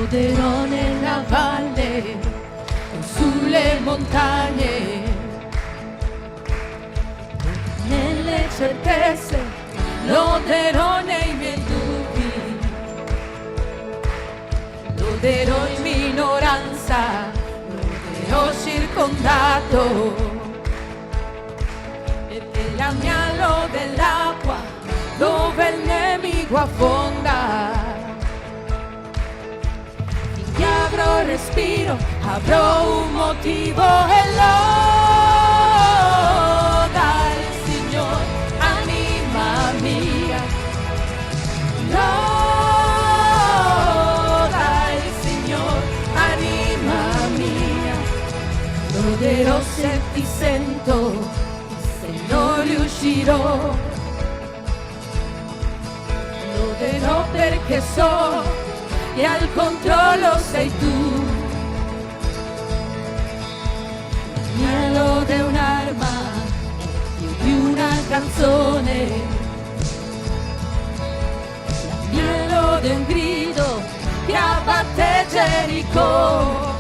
loderò nella valle o sulle montagne, nelle certezze, loderò nei miei dubbi, loderò in minoranza, loderò circondato, perché la mia lode è l'acqua dove il nemico affonda. Finché avrò respiro, avrò un motivo e loda il Signore, anima mia. Loda il Signore, anima mia. Loderò se ti sento, se non riuscirò. Loderò perché so e al controllo sei tu. La mia lode è un'arma, più di una canzone. La mia lode è un grido che abbatte Gerico.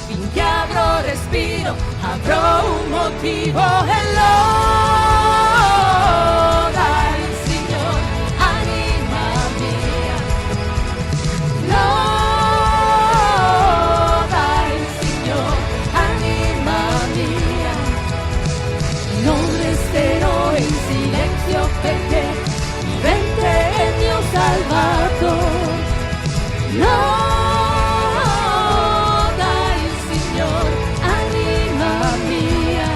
Finché avrò respiro, avrò un motivo e loda il Signore, anima mia. Loda il Signore, anima mia. Non resterò in silenzio perché vivente è il mio salvato. Loda il Signore, anima mia.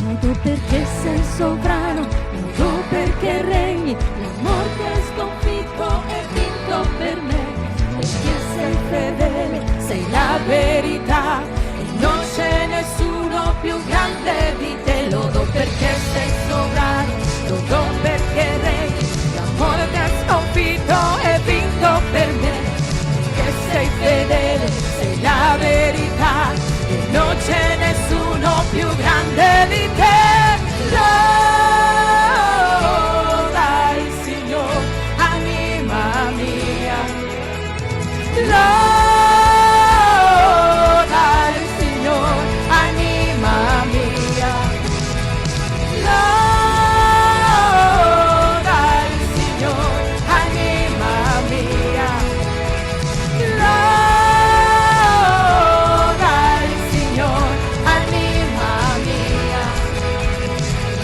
Lodo perché sei sovrano, lodo perché regni, la morte è sconfitto e vinto per me, perché sei fedele, sei la verità e non c'è nessuno più grande di te. Lodo perché sei sovrano, lodo perché regni, la morte è sconfitto e vinto per me, perché sei fedele, sei la verità e non c'è nessuno più grande di te. Loda il Signore, anima mia. Loda il Signore, anima mia. Loda il Signore, anima mia. Loda il Signore, anima mia.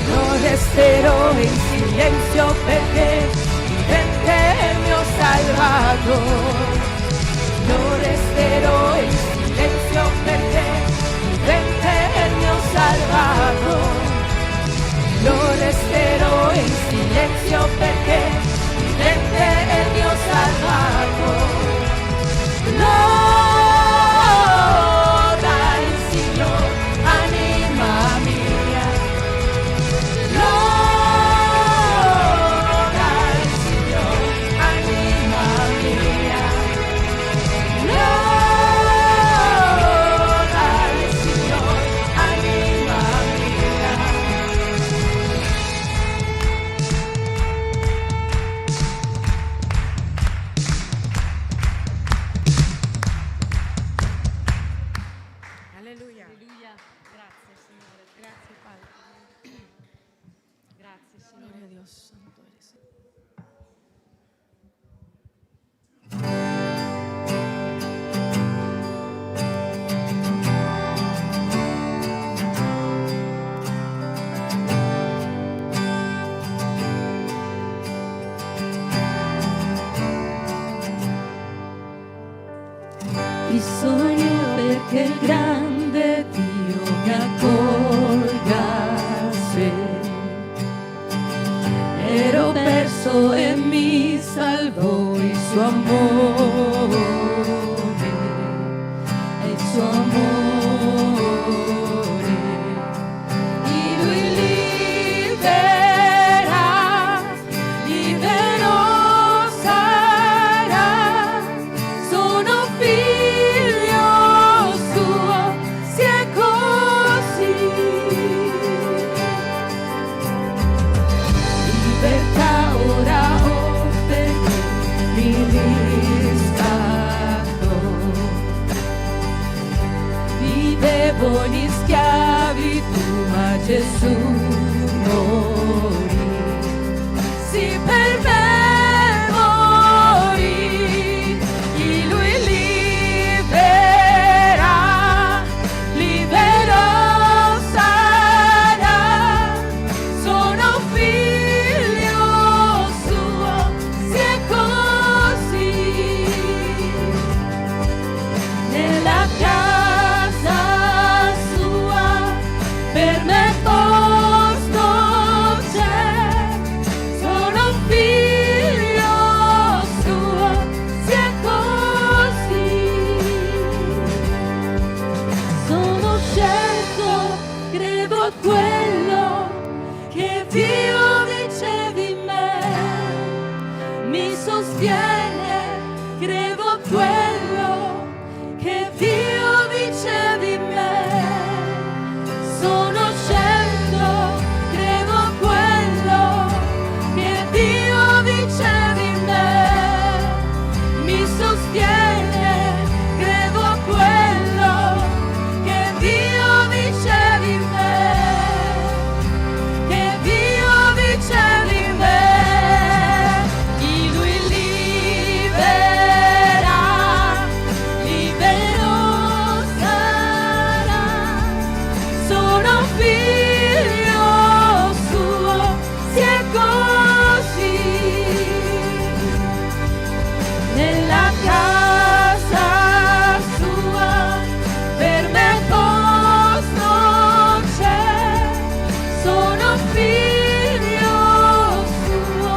Non resterò in silenzio perché vivente è il mio salvato. Non resterò in silenzio perché vivente è il mio salvato. Non resterò in silenzio perché vivente è il mio salvato. Loda il Signore, anima mia. Loda il Signore, anima mia. Loda il Signore, anima mia. Alleluia. Alleluia. Grazie Signore, grazie Padre. Grazie Signore. Gloria a Dios, santo eres. Chi sono io perché il grande Dio mi accolga a sé? Ero perso e mi salvò il suo amore, il suo amore. Di lui libera, libero sarà. riscatto. Vivevo in schiavitù, ma Gesù morì. Sì, per me morì, chi lui libera, libero sarà. Sono figlio suo, sì è così. Nella casa sua per me posto c'è. Sono figlio suo, sì è così. Sono certo, credo a quello che Dio dicevi in me, mi sostiene, credo a quello che Dio dicevi in me. Sono certo, credo a quello che Dio dicevi in me, mi sostiene, credo a quello che Dio dicevi in me, che Dio dicevi in me. Chi lui libera, libero sarà. Sono figlio suo, sì è così. Nella casa sua per me posto c'è. Sono figlio suo,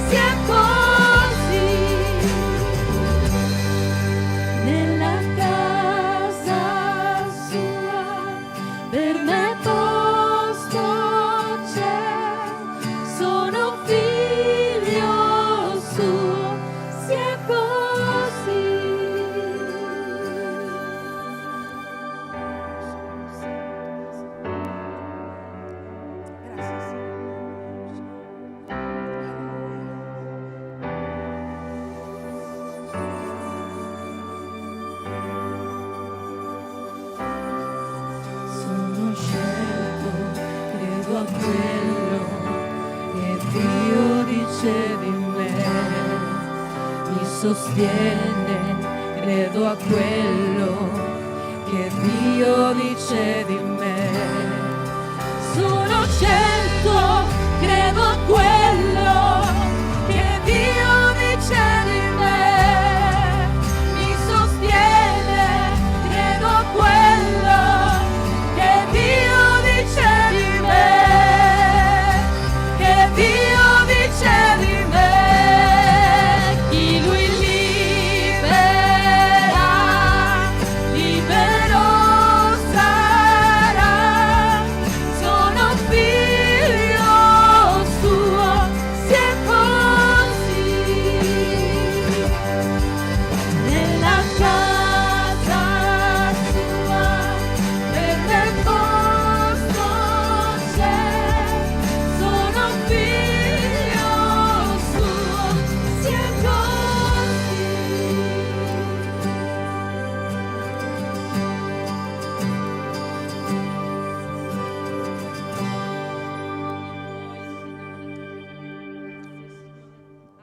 sì è così. Nella casa sua per me posto c'è. Sono figlio suo, sì è così. Sono certo, credo a quello che Dio dicevi in me, mi sostiene, credo a quello che Dio dicevi in me. Sono certo, credo a quello che Dio dicevi in me, mi sostiene, credo a quello che Dio dicevi in me, che Dio dicevi in me. Chi lui libera, libero sarà. Sono figlio suo, sì è così. Nella casa sua per me posto c'è. Sono figlio suo, sì è così.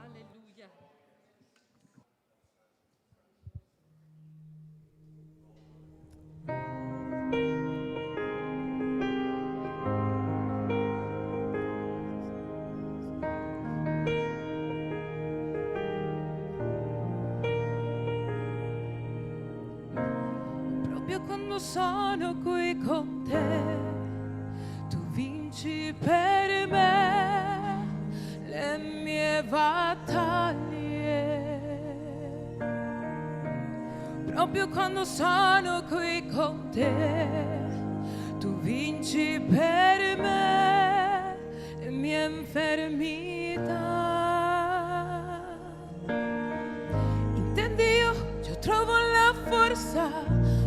Alleluia. Proprio quando sono qui con te, tu vinci per me le mie battaglie. Proprio quando sono qui con te, tu vinci per me le mie infermità. Intendi io trovo la forza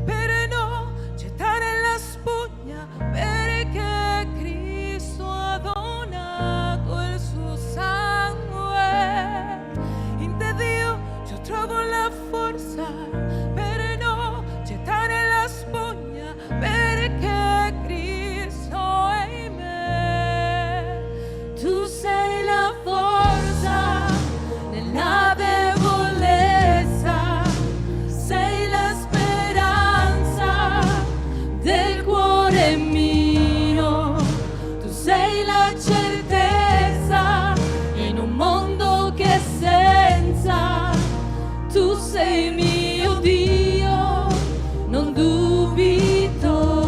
per non gettare la spugna, perché Cristo ha donato il suo sangue. In te Dio sei mio Dio, non dubito.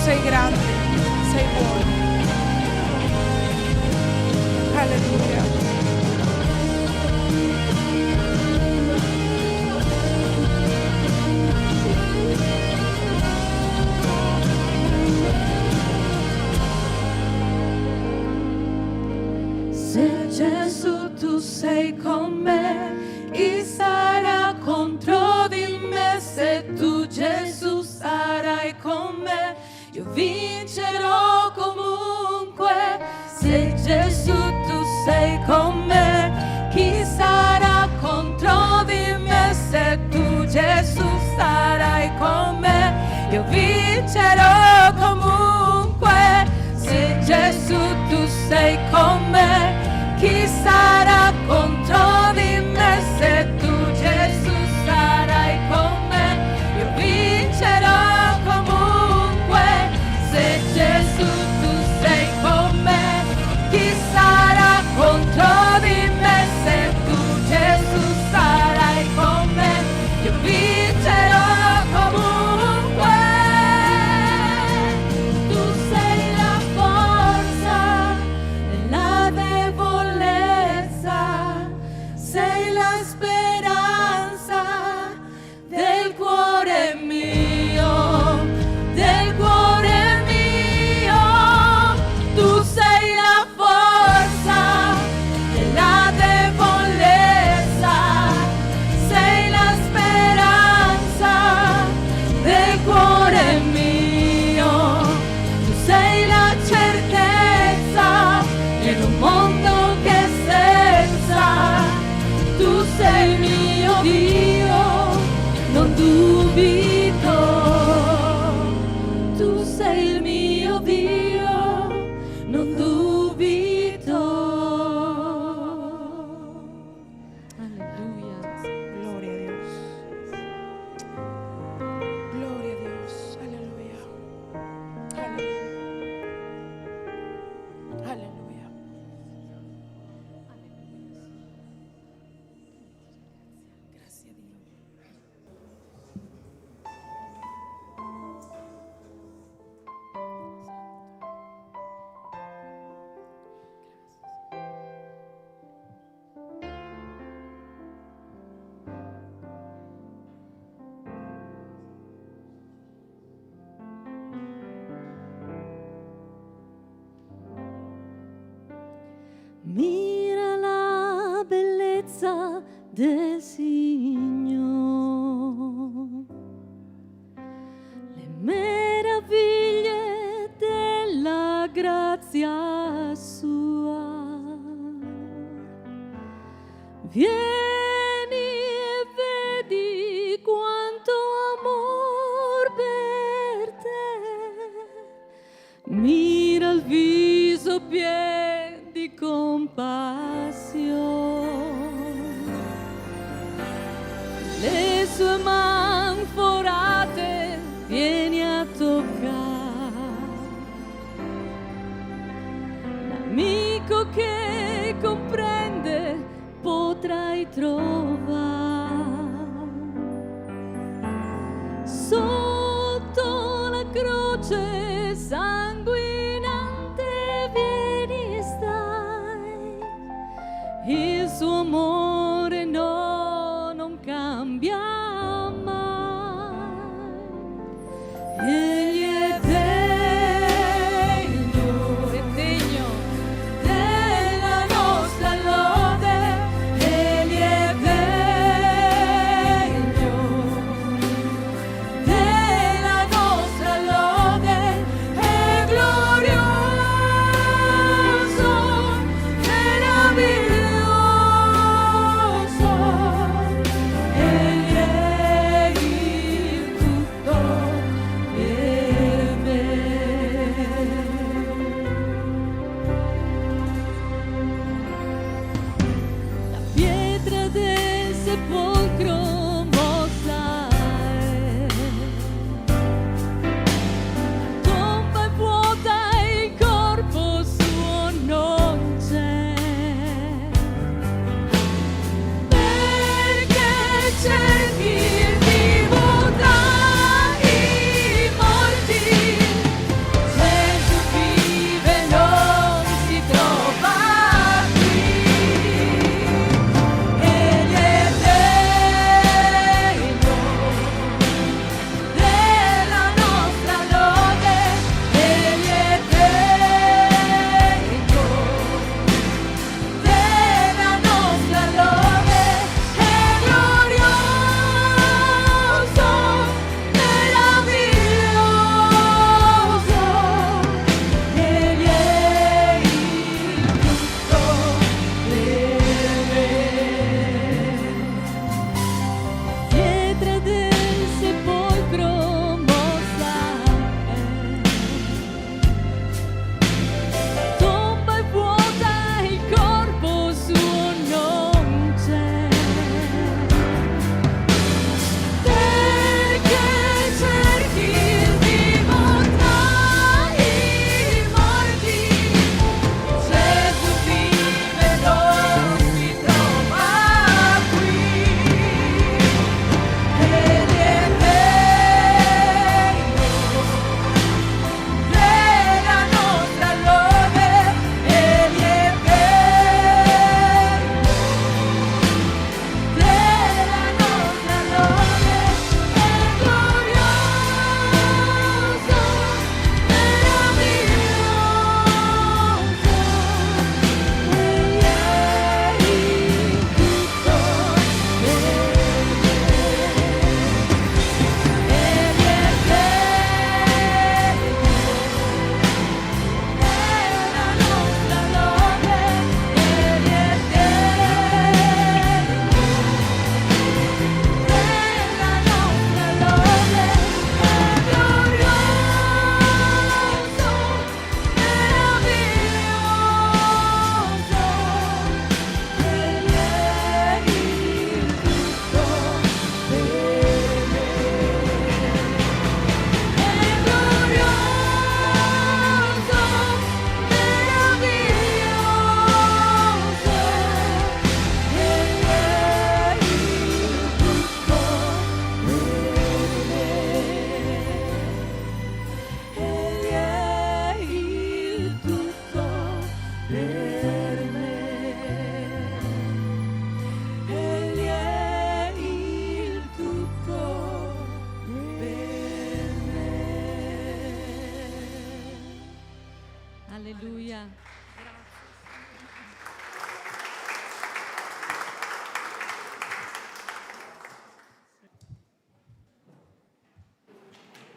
Sei grande, sei buono. Alleluia. Se Gesù tu sei con me, chi sarà contro di me? Se tu Gesù sarai con me, io vincerò comunque. Se Gesù tu sei con me, chi sarà contro di me? Se tu Gesù sarai con me, io vincerò comunque. Se Gesù tu sei con me, chi sarà contro di me? Se tu Gesù sarai con me, io vincerò comunque. Se Gesù tu sei con me, chi sarà contro di me? Se tu Gesù sarai con me, io vincerò comunque. Tu sei la forza nella debolezza, sei la speranza del cuore mio, del cuore mio. Tu sei la forza nella debolezza, sei la speranza del cuore mio. Tu sei la certezza in un mondo che è senza. Tu sei mio Dio, non dubito. Tu sei il mio Dio, non dubito. Alleluia. Gloria a Dios. Gloria a Dios. Aleluya. Aleluya. Aleluya. Gracias a Dios. Mira la bellezza del Signore, le meraviglie della grazia sua. Vieni e vedi le sue man forate vieni a toccare. L'amico che comprende potrai trovare. Sotto la croce sanguinante vieni e stai. Il suo amore no, non cambia mai. Egli è degno della nostra lode. Egli è degno della nostra lode. È glorioso, meraviglioso. Egli è il tutto per me. La pietra del sepolcro mossa è, la tomba è vuota e il corpo suo non c'è, perché cerchi il vivo tra i morti. Gesù vive, non si trova qui. Egli è degno della nostra lode. Egli è degno della nostra lode. È glorioso, meraviglioso. Egli è il tutto per me. Pietra del sepolcro mossa è, tomba è vuota e il corpo suo non c'è, perché cerchi il vivo tra i morti. Gesù vive, non si trova qui. Egli è degno della nostra lode. Egli è degno della nostra lode. È glorioso, meraviglioso. Egli è il tutto per me. Egli è degno della nostra lode. Egli è degno della nostra lode. È glorioso, meraviglioso. Egli è il tutto per me. È glorioso, meraviglioso. Egli è il tutto per me. Egli è il tutto per me. Egli è il tutto per me. Alleluia.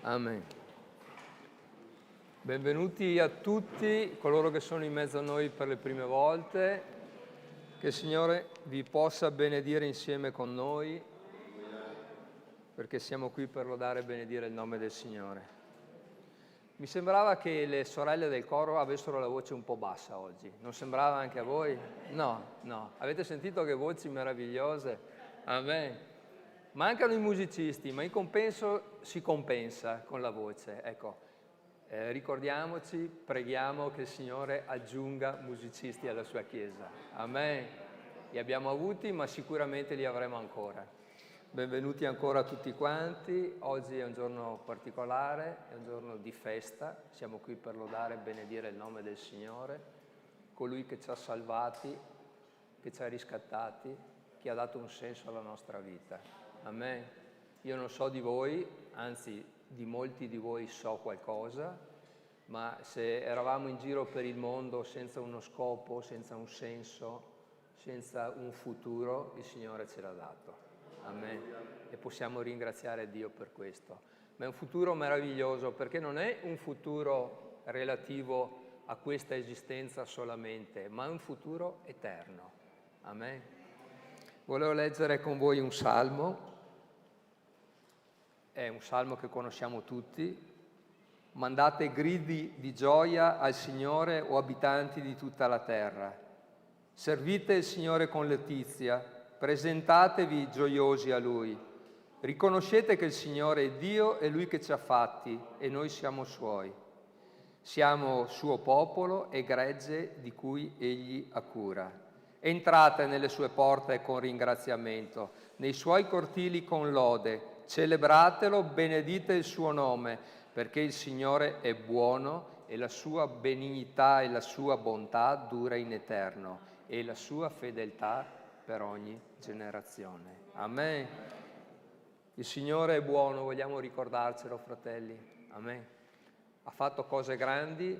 Amen. Benvenuti a tutti coloro che sono in mezzo a noi per le prime volte. Che il Signore vi possa benedire insieme con noi, perché siamo qui per lodare e benedire il nome del Signore. Mi sembrava che le sorelle del coro avessero la voce un po' bassa oggi. Non sembrava anche a voi? No. Avete sentito che voci meravigliose? Amen. Mancano i musicisti, ma in compenso si compensa con la voce. Ecco, ricordiamoci, preghiamo che il Signore aggiunga musicisti alla sua Chiesa. Amen. Li abbiamo avuti, ma sicuramente li avremo ancora. Benvenuti ancora a tutti quanti. Oggi è un giorno particolare, è un giorno di festa. Siamo qui per lodare e benedire il nome del Signore, colui che ci ha salvati, che ci ha riscattati, che ha dato un senso alla nostra vita. Amen. Io non so di voi, anzi di molti di voi so qualcosa, ma se eravamo in giro per il mondo senza uno scopo, senza un senso, senza un futuro, il Signore ce l'ha dato. Amen. E possiamo ringraziare Dio per questo. Ma è un futuro meraviglioso, perché non è un futuro relativo a questa esistenza solamente, ma è un futuro eterno. Amen. Volevo leggere con voi un salmo. È un salmo che conosciamo tutti. Mandate gridi di gioia al Signore, o abitanti di tutta la terra. Servite il Signore con letizia, presentatevi gioiosi a Lui. Riconoscete che il Signore è Dio, è Lui che ci ha fatti e noi siamo Suoi. Siamo Suo popolo e gregge di cui Egli ha cura. Entrate nelle Sue porte con ringraziamento, nei Suoi cortili con lode. Celebratelo, benedite il suo nome, perché il Signore è buono e la sua benignità e la sua bontà dura in eterno e la sua fedeltà per ogni generazione. Amen. Il Signore è buono, vogliamo ricordarcelo, fratelli. Amen. Ha fatto cose grandi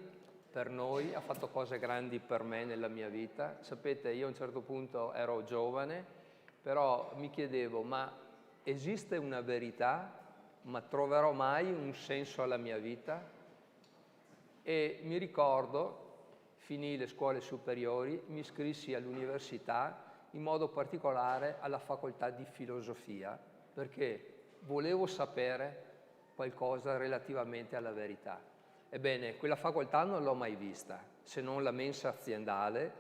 per noi, ha fatto cose grandi per me nella mia vita. Sapete, io a un certo punto ero giovane, però mi chiedevo, ma esiste una verità, ma troverò mai un senso alla mia vita? E mi ricordo, finì le scuole superiori, mi iscrissi all'università, in modo particolare alla facoltà di filosofia, perché volevo sapere qualcosa relativamente alla verità. Ebbene, quella facoltà non l'ho mai vista, se non la mensa aziendale,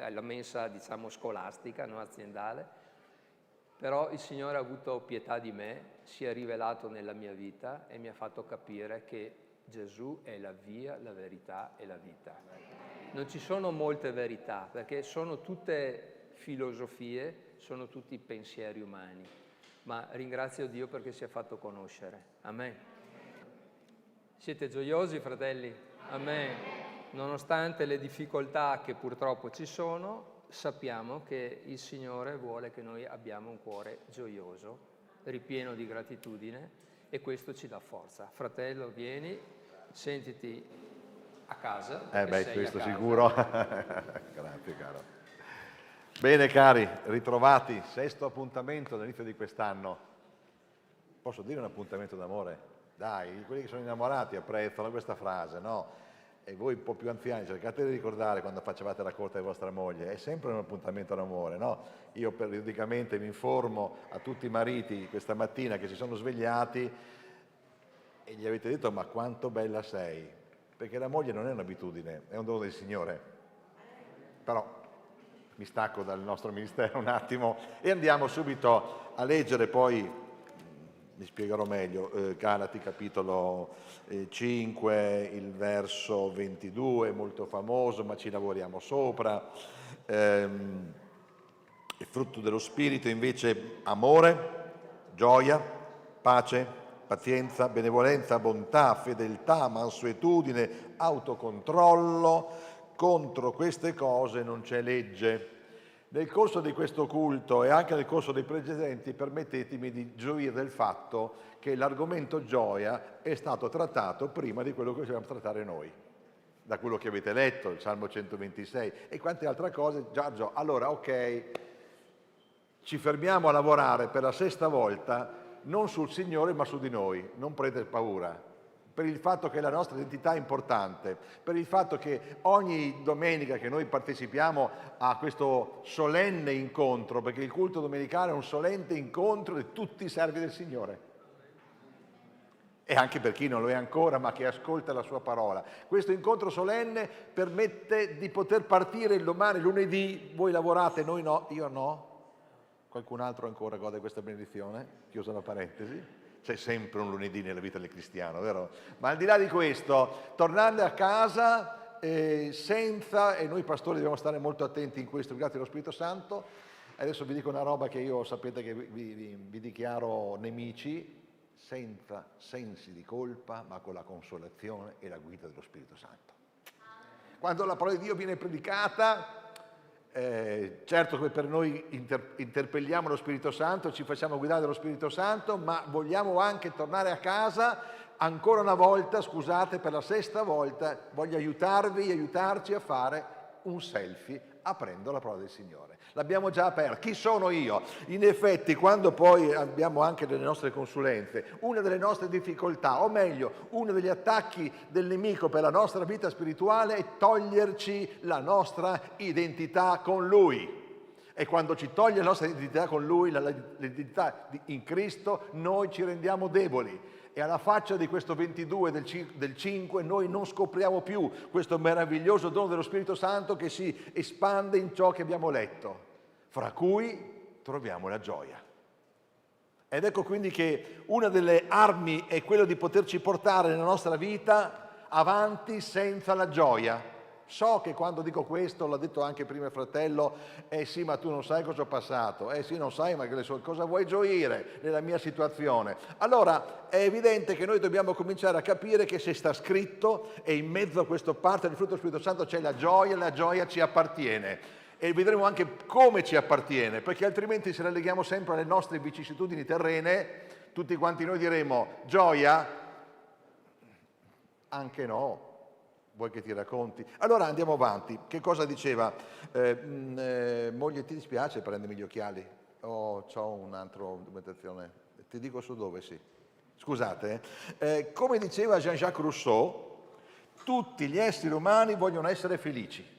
la mensa, diciamo, scolastica, non aziendale. Però il Signore ha avuto pietà di me, si è rivelato nella mia vita e mi ha fatto capire che Gesù è la via, la verità e la vita. Non ci sono molte verità, perché sono tutte filosofie, sono tutti pensieri umani, ma ringrazio Dio perché si è fatto conoscere. Amen. Siete gioiosi, fratelli? Amen. Nonostante le difficoltà che purtroppo ci sono, sappiamo che il Signore vuole che noi abbiamo un cuore gioioso, ripieno di gratitudine, e questo ci dà forza. Fratello, vieni, sentiti a casa. Questo sicuro. Grazie, caro. Bene, cari, ritrovati, 6° appuntamento all'inizio di quest'anno. Posso dire un appuntamento d'amore? Dai, quelli che sono innamorati apprezzano questa frase, no? E voi un po' più anziani cercate di ricordare quando facevate la corte di vostra moglie, è sempre un appuntamento d'amore, no? Io periodicamente mi informo a tutti i mariti questa mattina che si sono svegliati e gli avete detto: ma quanto bella sei, perché la moglie non è un'abitudine, è un dono del Signore. Però mi stacco dal nostro ministero un attimo e andiamo subito a leggere, poi mi spiegherò meglio, Galati capitolo 5, il verso 22, molto famoso, ma ci lavoriamo sopra. Il frutto dello Spirito invece amore, gioia, pace, pazienza, benevolenza, bontà, fedeltà, mansuetudine, autocontrollo. Contro queste cose non c'è legge. Nel corso di questo culto e anche nel corso dei precedenti, permettetemi di gioire del fatto che l'argomento gioia è stato trattato prima di quello che dobbiamo trattare noi, da quello che avete letto, il Salmo 126 e quante altre cose. Giorgio, allora ok, ci fermiamo a lavorare per la 6ª volta non sul Signore ma su di noi, non prendere paura. Per il fatto che la nostra identità è importante, per il fatto che ogni domenica che noi partecipiamo a questo solenne incontro, perché il culto domenicale è un solenne incontro di tutti i servi del Signore, e anche per chi non lo è ancora ma che ascolta la sua parola. Questo incontro solenne permette di poter partire il domani, lunedì, voi lavorate, noi no, io no, Qualcun altro ancora gode questa benedizione? Chiusa la parentesi. C'è sempre un lunedì nella vita del cristiano, vero? Ma al di là di questo, tornare a casa senza, e noi pastori dobbiamo stare molto attenti in questo, grazie allo Spirito Santo. Adesso vi dico una roba che io sapete che vi dichiaro nemici, senza sensi di colpa, ma con la consolazione e la guida dello Spirito Santo. Quando la parola di Dio viene predicata, certo che per noi interpelliamo lo Spirito Santo, ci facciamo guidare dallo Spirito Santo, ma vogliamo anche tornare a casa ancora una volta, scusate, per la 6ª volta, voglio aiutarci a fare un selfie aprendo la parola del Signore. L'abbiamo già aperta. Chi sono io? In effetti, quando poi abbiamo anche delle nostre consulenze, una delle nostre difficoltà, o meglio, uno degli attacchi del nemico per la nostra vita spirituale è toglierci la nostra identità con Lui. E quando ci toglie la nostra identità con Lui, l'identità in Cristo, noi ci rendiamo deboli. E alla faccia di questo 22 del 5 noi non scopriamo più questo meraviglioso dono dello Spirito Santo che si espande in ciò che abbiamo letto, fra cui troviamo la gioia. Ed ecco quindi che una delle armi è quello di poterci portare nella nostra vita avanti senza la gioia. So che quando dico questo, l'ha detto anche prima il fratello, sì, ma tu non sai cosa ho passato, sì, non sai, ma cosa vuoi gioire nella mia situazione? Allora, è evidente che noi dobbiamo cominciare a capire che se sta scritto, e in mezzo a questa parte del frutto dello Spirito Santo c'è la gioia ci appartiene. E vedremo anche come ci appartiene, perché altrimenti se la leghiamo sempre alle nostre vicissitudini terrene, tutti quanti noi diremo, gioia? Anche no. Vuoi che ti racconti? Allora andiamo avanti. Che cosa diceva? Moglie, ti dispiace prendermi gli occhiali? C'ho un'altra documentazione. Ti dico su dove, sì. Scusate. Come diceva Jean-Jacques Rousseau, tutti gli esseri umani vogliono essere felici.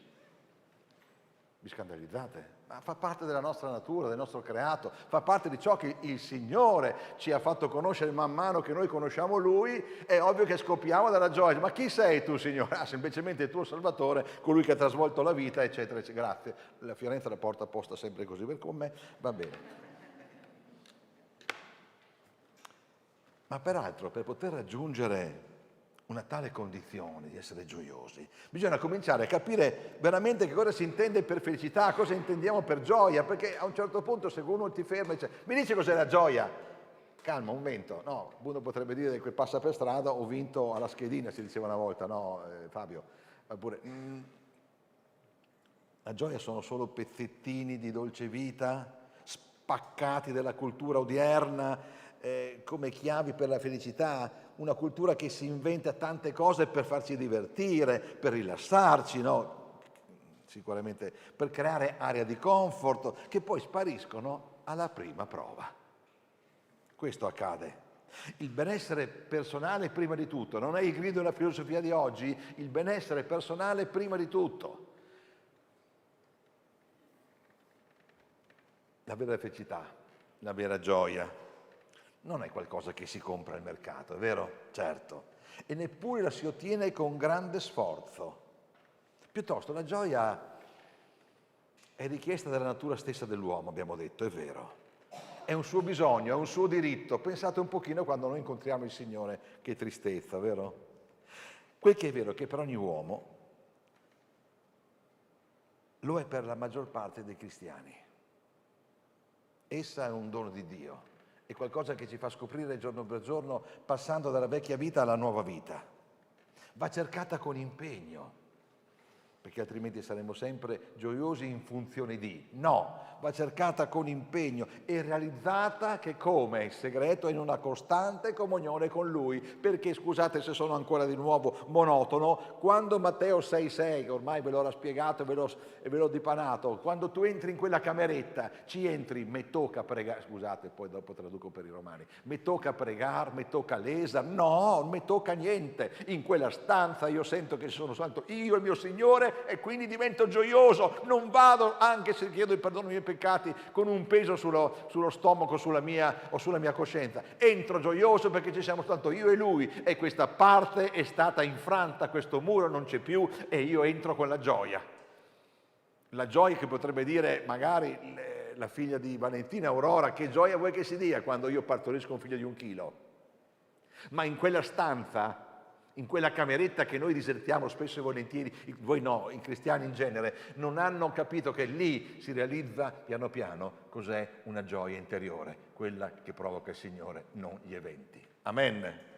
Vi scandalizzate? Ma fa parte della nostra natura, del nostro creato, fa parte di ciò che il Signore ci ha fatto conoscere man mano che noi conosciamo Lui. È ovvio che scoppiamo dalla gioia. Ma chi sei tu, Signore? Semplicemente il tuo Salvatore, colui che ha trasvolto la vita, eccetera, eccetera. Grazie. La Fiorenza la porta apposta sempre così per con me, va bene. Ma peraltro, per poter raggiungere una tale condizione di essere gioiosi, bisogna cominciare a capire veramente che cosa si intende per felicità, cosa intendiamo per gioia, perché a un certo punto se uno ti ferma e dice mi dici cos'è la gioia? Calma, un momento, no, uno potrebbe dire che passa per strada, ho vinto alla schedina, si diceva una volta, no Fabio, oppure la gioia sono solo pezzettini di dolce vita, spaccati dalla cultura odierna, come chiavi per la felicità, una cultura che si inventa tante cose per farci divertire, per rilassarci, no? Sicuramente per creare area di comfort, che poi spariscono alla prima prova. Questo accade. Il benessere personale prima di tutto, non è il grido della filosofia di oggi, il benessere personale prima di tutto. La vera felicità, la vera gioia non è qualcosa che si compra al mercato, è vero? Certo. E neppure la si ottiene con grande sforzo. Piuttosto la gioia è richiesta dalla natura stessa dell'uomo, abbiamo detto, è vero. È un suo bisogno, è un suo diritto. Pensate un pochino quando noi incontriamo il Signore, che tristezza, vero? Quel che è vero è che per ogni uomo lo è per la maggior parte dei cristiani. Essa è un dono di Dio. È qualcosa che ci fa scoprire giorno per giorno, passando dalla vecchia vita alla nuova vita. Va cercata con impegno, perché altrimenti saremo sempre gioiosi in funzione di. No, va cercata con impegno e realizzata che come il segreto è in una costante comunione con Lui. Perché, scusate se sono ancora di nuovo monotono, quando Matteo 6,6, che ormai ve l'ho spiegato e ve l'ho dipanato, quando tu entri in quella cameretta, ci entri, me tocca pregare, scusate, poi dopo traduco per i romani, me tocca pregare, me tocca lesa, no, non me tocca niente. In quella stanza io sento che sono santo io, il mio Signore, e quindi divento gioioso, non vado, anche se chiedo il perdono dei miei peccati, con un peso sullo stomaco, sulla mia coscienza. Entro gioioso perché ci siamo soltanto io e Lui, e questa parte è stata infranta, questo muro non c'è più, e io entro con la gioia. La gioia che potrebbe dire magari la figlia di Valentina, Aurora, che gioia vuoi che si dia quando io partorisco un figlio di 1 chilo? Ma in quella stanza, in quella cameretta che noi disertiamo spesso e volentieri, voi no, i cristiani in genere, non hanno capito che lì si realizza piano piano cos'è una gioia interiore, quella che provoca il Signore, non gli eventi. Amen.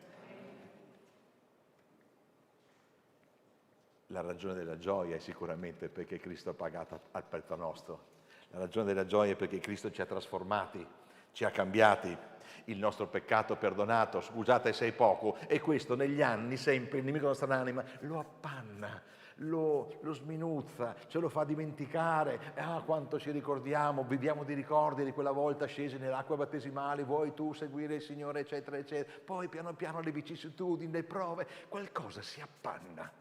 La ragione della gioia è sicuramente perché Cristo ha pagato al prezzo nostro. La ragione della gioia è perché Cristo ci ha trasformati, ci ha cambiati, il nostro peccato perdonato, scusate se è poco, e questo negli anni sempre il nemico della nostra anima lo appanna, lo sminuzza, ce lo fa dimenticare. Quanto ci ricordiamo, viviamo di ricordi di quella volta scesi nell'acqua battesimale, vuoi tu seguire il Signore, eccetera, eccetera. Poi piano piano le vicissitudini, le prove, qualcosa si appanna.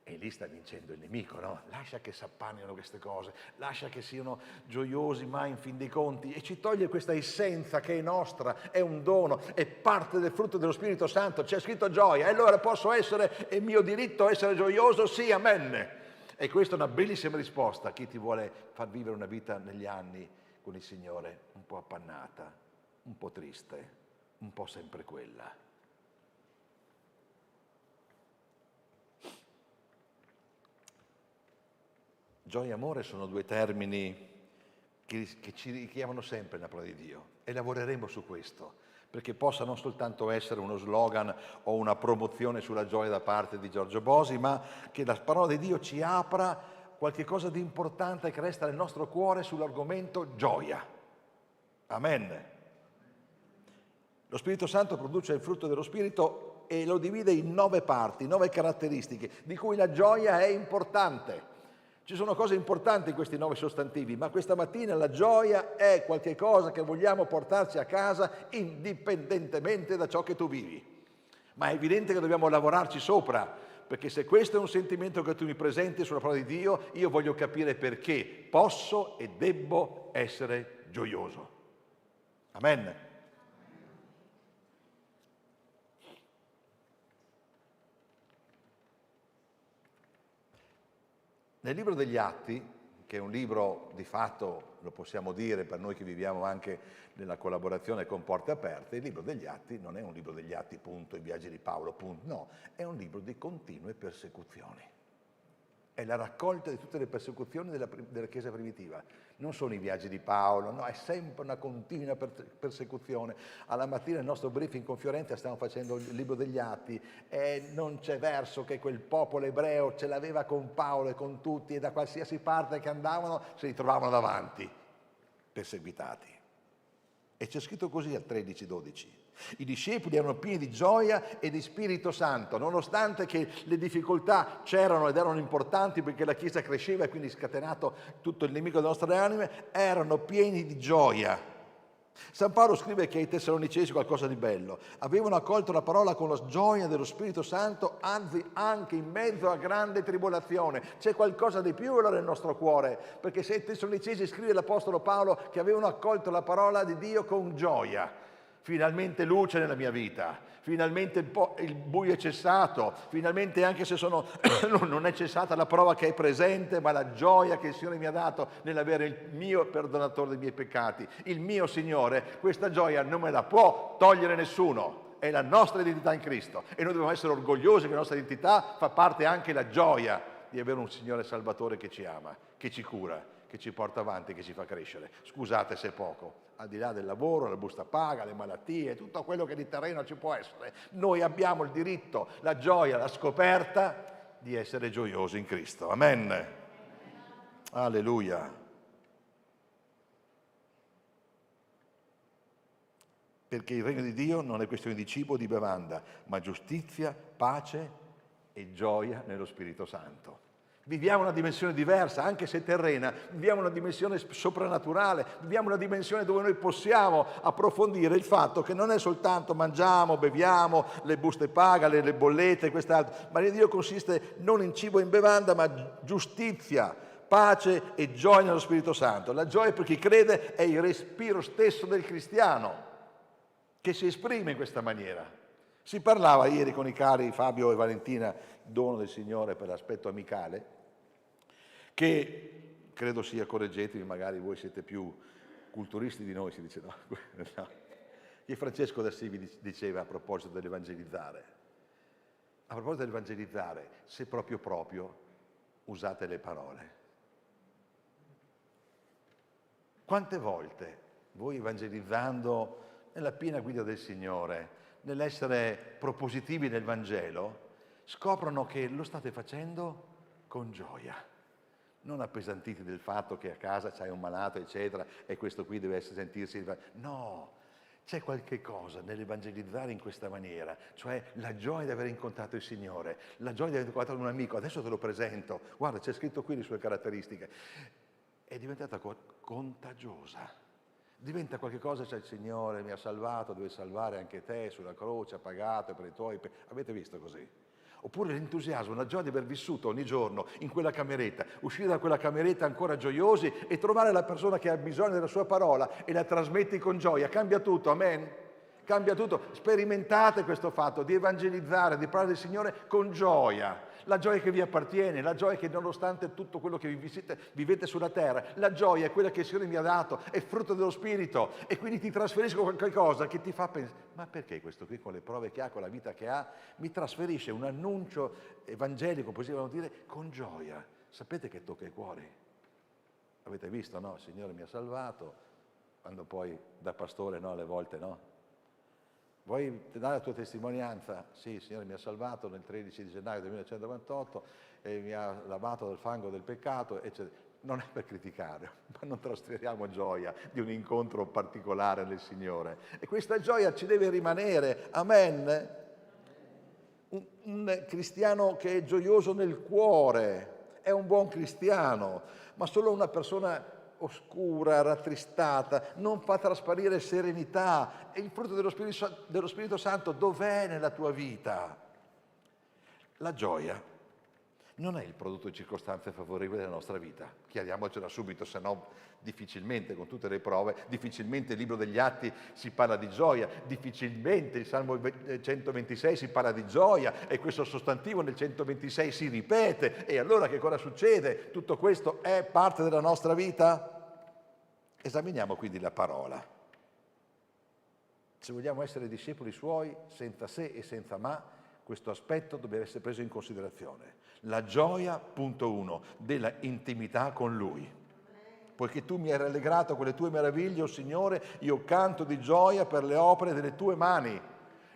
E lì sta vincendo il nemico, no? Lascia che si appannino queste cose, lascia che siano gioiosi mai in fin dei conti, e ci toglie questa essenza che è nostra, è un dono, è parte del frutto dello Spirito Santo, c'è scritto gioia, e allora posso essere, è mio diritto essere gioioso? Sì, amen. E questa è una bellissima risposta a chi ti vuole far vivere una vita negli anni con il Signore un po' appannata, un po' triste, un po' sempre quella. Gioia e amore sono 2 termini che ci richiamano sempre nella parola di Dio, e lavoreremo su questo, perché possa non soltanto essere uno slogan o una promozione sulla gioia da parte di Giorgio Bosi, ma che la parola di Dio ci apra qualche cosa di importante che resta nel nostro cuore sull'argomento gioia. Amen. Lo Spirito Santo produce il frutto dello Spirito e lo divide in 9 parti, 9 caratteristiche, di cui la gioia è importante. Ci sono cose importanti in questi 9 sostantivi, ma questa mattina la gioia è qualche cosa che vogliamo portarci a casa indipendentemente da ciò che tu vivi. Ma è evidente che dobbiamo lavorarci sopra, perché se questo è un sentimento che tu mi presenti sulla parola di Dio, io voglio capire perché posso e debbo essere gioioso. Amen. Nel libro degli Atti, che è un libro di fatto, lo possiamo dire per noi che viviamo anche nella collaborazione con Porte Aperte, il libro degli Atti non è un libro degli Atti, punto, i viaggi di Paolo, punto, no, è un libro di continue persecuzioni. È la raccolta di tutte le persecuzioni della Chiesa primitiva. Non sono i viaggi di Paolo, no, è sempre una continua persecuzione. Alla mattina nel nostro briefing con Fiorenza stiamo facendo il libro degli Atti e non c'è verso che quel popolo ebreo ce l'aveva con Paolo e con tutti, e da qualsiasi parte che andavano si ritrovavano davanti, perseguitati. E c'è scritto così al 13-12. I discepoli erano pieni di gioia e di Spirito Santo, nonostante che le difficoltà c'erano ed erano importanti perché la Chiesa cresceva e quindi scatenato tutto il nemico delle nostre anime, erano pieni di gioia. San Paolo scrive che ai Tessalonicesi qualcosa di bello. Avevano accolto la parola con la gioia dello Spirito Santo, anzi anche in mezzo a grande tribolazione. C'è qualcosa di più allora nel nostro cuore, perché se ai Tessalonicesi scrive l'Apostolo Paolo che avevano accolto la parola di Dio con gioia. Finalmente luce nella mia vita, finalmente il buio è cessato, finalmente anche se non è cessata la prova che è presente, ma la gioia che il Signore mi ha dato nell'avere il mio perdonatore dei miei peccati, il mio Signore, questa gioia non me la può togliere nessuno, è la nostra identità in Cristo e noi dobbiamo essere orgogliosi che la nostra identità fa parte anche la gioia di avere un Signore Salvatore che ci ama, che ci cura, che ci porta avanti, che ci fa crescere. Scusate se è poco, al di là del lavoro, la busta paga, le malattie, tutto quello che di terreno ci può essere, noi abbiamo il diritto, la gioia, la scoperta di essere gioiosi in Cristo. Amen. Alleluia. Perché il regno di Dio non è questione di cibo o di bevanda, ma giustizia, pace e gioia nello Spirito Santo. Viviamo una dimensione diversa, anche se terrena, viviamo una dimensione soprannaturale, viviamo una dimensione dove noi possiamo approfondire il fatto che non è soltanto mangiamo, beviamo, le buste paga, le bollette, quest'altro, ma il Dio consiste non in cibo e in bevanda, ma giustizia, pace e gioia nello Spirito Santo. La gioia per chi crede è il respiro stesso del cristiano, che si esprime in questa maniera. Si parlava ieri con i cari Fabio e Valentina, dono del Signore per l'aspetto amicale, che credo sia, correggetemi, magari voi siete più culturisti di noi si dice, no? No. Che Francesco d'Assisi diceva a proposito dell'evangelizzare. A proposito dell'evangelizzare, se proprio, usate le parole. Quante volte voi evangelizzando nella piena guida del Signore, nell'essere propositivi nel Vangelo, scoprono che lo state facendo con gioia, non appesantiti del fatto che a casa c'hai un malato, eccetera, e questo qui deve sentirsi... No, c'è qualche cosa nell'evangelizzare in questa maniera, cioè la gioia di aver incontrato il Signore, la gioia di aver incontrato un amico, adesso te lo presento, guarda c'è scritto qui le sue caratteristiche, è diventata contagiosa, diventa qualche cosa, cioè il Signore mi ha salvato, deve salvare anche te, sulla croce ha pagato per i tuoi... Avete visto così? Oppure l'entusiasmo, la gioia di aver vissuto ogni giorno in quella cameretta, uscire da quella cameretta ancora gioiosi e trovare la persona che ha bisogno della sua parola e la trasmetti con gioia. Cambia tutto, amen? Cambia tutto. Sperimentate questo fatto di evangelizzare, di parlare del Signore con gioia. La gioia che vi appartiene, la gioia che nonostante tutto quello che vivete sulla terra, la gioia è quella che il Signore mi ha dato, è frutto dello Spirito e quindi ti trasferisco qualcosa che ti fa pensare, ma perché questo qui con le prove che ha, con la vita che ha, mi trasferisce un annuncio evangelico, possiamo dire, con gioia. Sapete che tocca i cuori? Avete visto, no? Il Signore mi ha salvato, quando poi da pastore, no, alle volte no. Vuoi dare la tua testimonianza? Sì, il Signore mi ha salvato nel 13 di gennaio del 1998 e mi ha lavato dal fango del peccato, eccetera. Non è per criticare, ma non trasferiamo gioia di un incontro particolare nel Signore. E questa gioia ci deve rimanere, amen? Un cristiano che è gioioso nel cuore è un buon cristiano, ma solo una persona oscura, rattristata, non fa trasparire serenità. E il frutto dello Spirito Santo dov'è nella tua vita? La gioia non è il prodotto di circostanze favorevoli della nostra vita. Chiariamocela subito, se no difficilmente, con tutte le prove, difficilmente il libro degli Atti si parla di gioia, difficilmente il Salmo 126 si parla di gioia e questo sostantivo nel 126 si ripete. E allora che cosa succede? Tutto questo è parte della nostra vita? Esaminiamo quindi la parola. Se vogliamo essere discepoli suoi, senza se e senza ma, questo aspetto deve essere preso in considerazione. La gioia, punto 1, della intimità con Lui. Poiché tu mi hai rallegrato con le tue meraviglie, o Signore, io canto di gioia per le opere delle tue mani,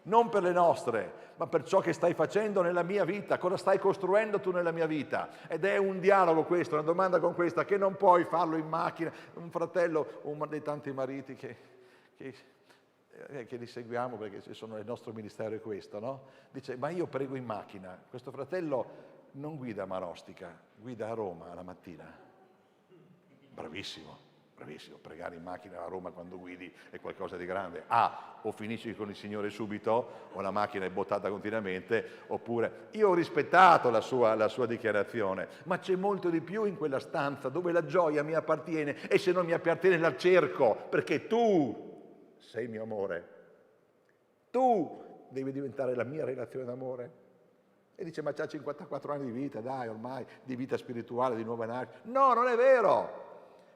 non per le nostre, ma per ciò che stai facendo nella mia vita, cosa stai costruendo tu nella mia vita. Ed è un dialogo questo, una domanda con questa, che non puoi farlo in macchina. Un fratello, uno dei tanti mariti che li seguiamo perché il nostro ministero è questo, no? Dice, ma io prego in macchina. Questo fratello non guida a Marostica, guida a Roma la mattina. Bravissimo, pregare in macchina a Roma quando guidi è qualcosa di grande. O finisci con il Signore subito, o la macchina è bottata continuamente, oppure io ho rispettato la sua dichiarazione, ma c'è molto di più in quella stanza dove la gioia mi appartiene e se non mi appartiene la cerco, perché tu sei mio amore, tu devi diventare la mia relazione d'amore. E dice, ma c'ha 54 anni di vita, dai, ormai, di vita spirituale, di nuova nascita. No, non è vero!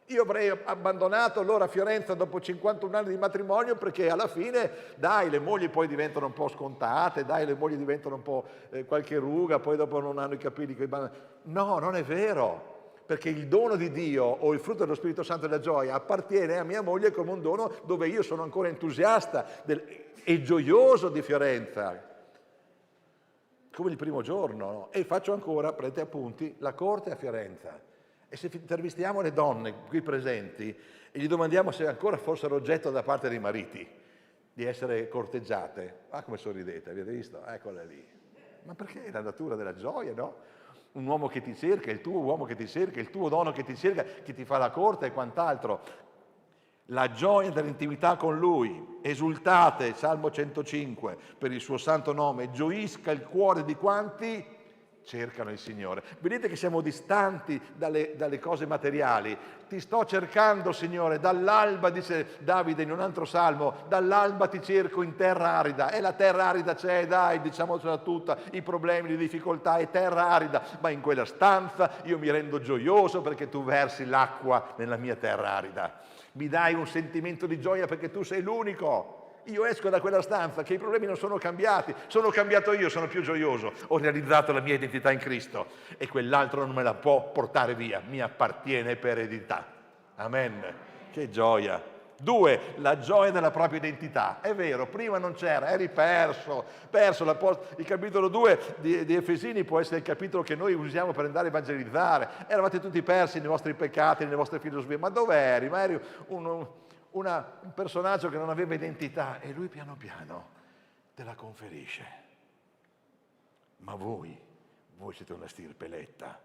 Io avrei abbandonato allora Fiorenza dopo 51 anni di matrimonio perché alla fine, dai, le mogli poi diventano un po' scontate, dai, le mogli diventano un po' qualche ruga, poi dopo non hanno i capelli. No, non è vero! Perché il dono di Dio o il frutto dello Spirito Santo della gioia appartiene a mia moglie come un dono dove io sono ancora entusiasta e gioioso di Fiorenza, come il primo giorno, no? E faccio ancora, prendete appunti, la corte a Fiorenza. E se intervistiamo le donne qui presenti e gli domandiamo se ancora fossero oggetto da parte dei mariti di essere corteggiate, come sorridete, avete visto? Eccola lì. Ma perché è la natura della gioia, no? Un uomo che ti cerca, il tuo uomo che ti cerca, il tuo dono che ti cerca, che ti fa la corte e quant'altro. La gioia dell'intimità con Lui. Esultate, Salmo 105, per il suo santo nome. Gioisca il cuore di quanti cercano il Signore. Vedete che siamo distanti dalle cose materiali. Ti sto cercando, Signore, dall'alba, dice Davide in un altro salmo, dall'alba ti cerco in terra arida. E la terra arida c'è, dai, diciamocela tutta, i problemi, le difficoltà, è terra arida, ma in quella stanza io mi rendo gioioso perché tu versi l'acqua nella mia terra arida. Mi dai un sentimento di gioia perché tu sei l'unico. Io esco da quella stanza che i problemi non sono cambiati, sono cambiato io, sono più gioioso, ho realizzato la mia identità in Cristo e quell'altro non me la può portare via, mi appartiene per eredità. Amen. Che gioia. 2, la gioia della propria identità. È vero, prima non c'era, eri perso. Il capitolo 2 di Efesini può essere il capitolo che noi usiamo per andare a evangelizzare. Eravate tutti persi nei vostri peccati, nelle vostre filosofie. Ma dove eri? Ma eri un personaggio che non aveva identità e lui piano piano te la conferisce. Ma voi siete una stirpe eletta,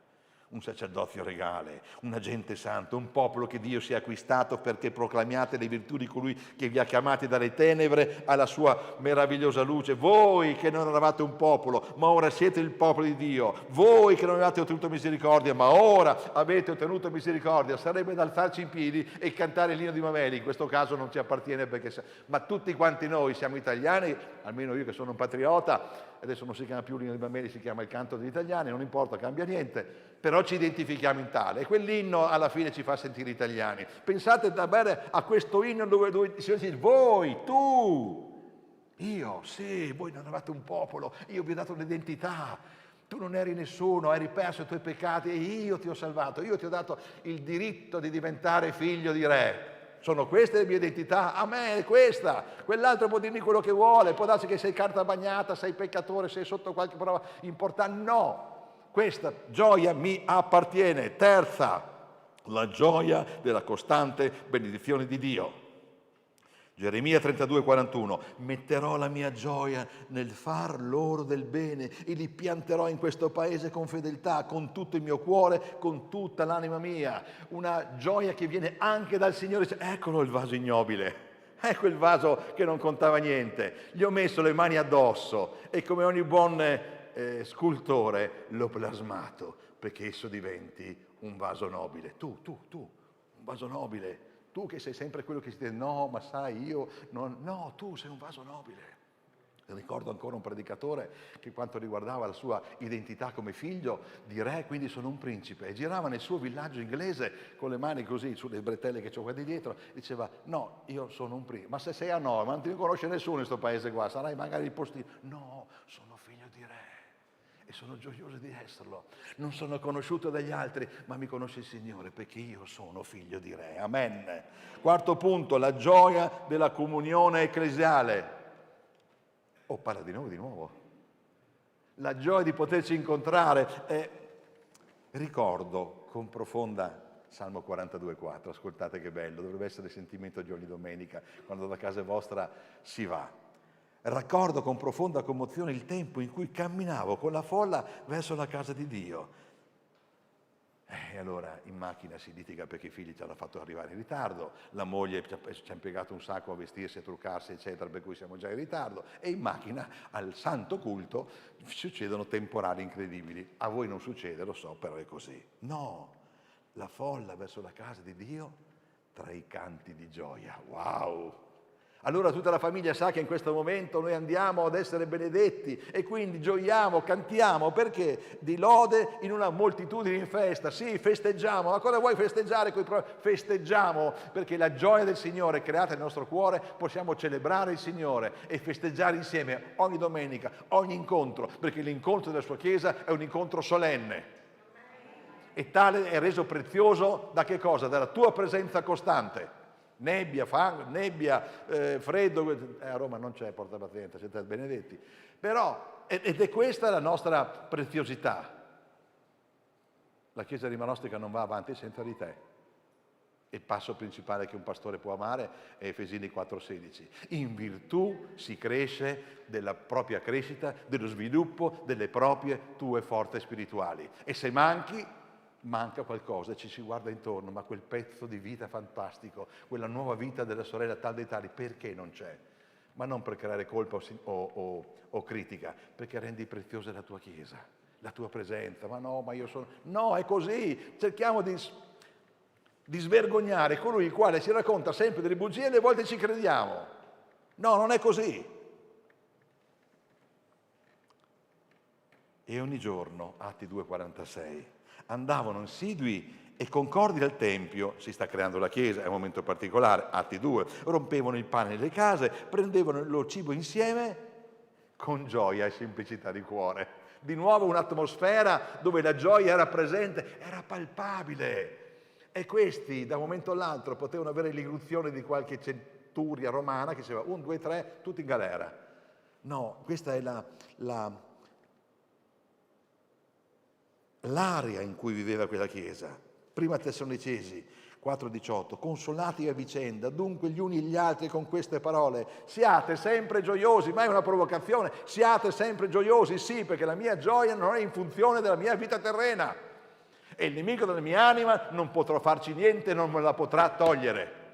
un sacerdozio regale, un agente santo, un popolo che Dio si è acquistato perché proclamiate le virtù di colui che vi ha chiamati dalle tenebre alla sua meravigliosa luce. Voi che non eravate un popolo, ma ora siete il popolo di Dio. Voi che non avevate ottenuto misericordia, ma ora avete ottenuto misericordia. Sarebbe da alzarci in piedi e cantare l'inno di Mameli. In questo caso non ci appartiene ma tutti quanti noi siamo italiani, almeno io che sono un patriota. Adesso non si chiama più l'inno di Mameli, si chiama il canto degli italiani, non importa, cambia niente, però ci identifichiamo in tale e quell'inno alla fine ci fa sentire italiani. Pensate davvero a questo inno dove si dice voi, tu, io, sì, voi non eravate un popolo, io vi ho dato un'identità, tu non eri nessuno, eri perso i tuoi peccati e io ti ho salvato, io ti ho dato il diritto di diventare figlio di re. Sono queste le mie identità, a me è questa, quell'altro può dirmi quello che vuole, può darsi che sei carta bagnata, sei peccatore, sei sotto qualche prova importante, no, questa gioia mi appartiene. Terza, la gioia della costante benedizione di Dio. Geremia 32,41, metterò la mia gioia nel far loro del bene e li pianterò in questo paese con fedeltà, con tutto il mio cuore, con tutta l'anima mia. Una gioia che viene anche dal Signore. Eccolo il vaso ignobile, ecco il vaso che non contava niente. Gli ho messo le mani addosso e come ogni buon scultore l'ho plasmato perché esso diventi un vaso nobile. Tu, un vaso nobile. Tu che sei sempre quello che si dice no, ma sai io, no, tu sei un vaso nobile. Ricordo ancora un predicatore che quanto riguardava la sua identità come figlio di re, quindi sono un principe, e girava nel suo villaggio inglese con le mani così sulle bretelle che c'ho qua di dietro, diceva no, io sono un principe, ma se sei a 9, ma non ti conosce nessuno in questo paese qua, sarai magari il postino, no, sono figlio di re. E sono gioioso di esserlo. Non sono conosciuto dagli altri, ma mi conosce il Signore perché io sono figlio di re. Amen. Quarto punto, la gioia della comunione ecclesiale. Oh, parla di noi di nuovo. La gioia di poterci incontrare. Ricordo con profonda Salmo 42,4, ascoltate che bello, dovrebbe essere il sentimento di ogni domenica, quando da casa vostra si va. Raccordo con profonda commozione il tempo in cui camminavo con la folla verso la casa di Dio. E allora in macchina si litiga perché i figli ci hanno fatto arrivare in ritardo, la moglie ci ha impiegato un sacco a vestirsi, a truccarsi, eccetera, per cui siamo già in ritardo. E in macchina al santo culto succedono temporali incredibili. A voi non succede, lo so, però è così. No, la folla verso la casa di Dio tra i canti di gioia. Wow! Allora tutta la famiglia sa che in questo momento noi andiamo ad essere benedetti e quindi gioiamo, cantiamo, perché di lode in una moltitudine in festa. Sì, festeggiamo, ma cosa vuoi festeggiare? Festeggiamo perché la gioia del Signore creata nel nostro cuore, possiamo celebrare il Signore e festeggiare insieme ogni domenica, ogni incontro, perché l'incontro della sua Chiesa è un incontro solenne. E tale è reso prezioso da che cosa? Dalla tua presenza costante. Nebbia, fango, freddo, a Roma non c'è porta pazienza, siete benedetti. Però, ed è questa la nostra preziosità. La Chiesa rimanostica non va avanti senza di te. Il passo principale che un pastore può amare è Efesini 4,16. In virtù si cresce della propria crescita, dello sviluppo delle proprie tue forze spirituali. E se manca qualcosa, ci si guarda intorno, ma quel pezzo di vita fantastico, quella nuova vita della sorella tal dei tali, perché non c'è? Ma non per creare colpa o critica, perché rendi preziosa la tua Chiesa, la tua presenza. Ma no, ma io sono... No, è così. Cerchiamo di svergognare colui il quale si racconta sempre delle bugie e alle volte ci crediamo. No, non è così. E ogni giorno, Atti 2,46, andavano insidui e concordi al Tempio, si sta creando la Chiesa, è un momento particolare, Atti 2, rompevano il pane nelle case, prendevano il loro cibo insieme con gioia e semplicità di cuore. Di nuovo un'atmosfera dove la gioia era presente, era palpabile. E questi, da un momento all'altro, potevano avere l'irruzione di qualche centuria romana che diceva 1, 2, 3, tutti in galera. No, questa è l'area in cui viveva quella Chiesa. Prima Tessalonicesi 4,18, consolatevi a vicenda, dunque gli uni e gli altri con queste parole, siate sempre gioiosi, ma è una provocazione, siate sempre gioiosi, sì, perché la mia gioia non è in funzione della mia vita terrena e il nemico della mia anima non potrò farci niente, non me la potrà togliere.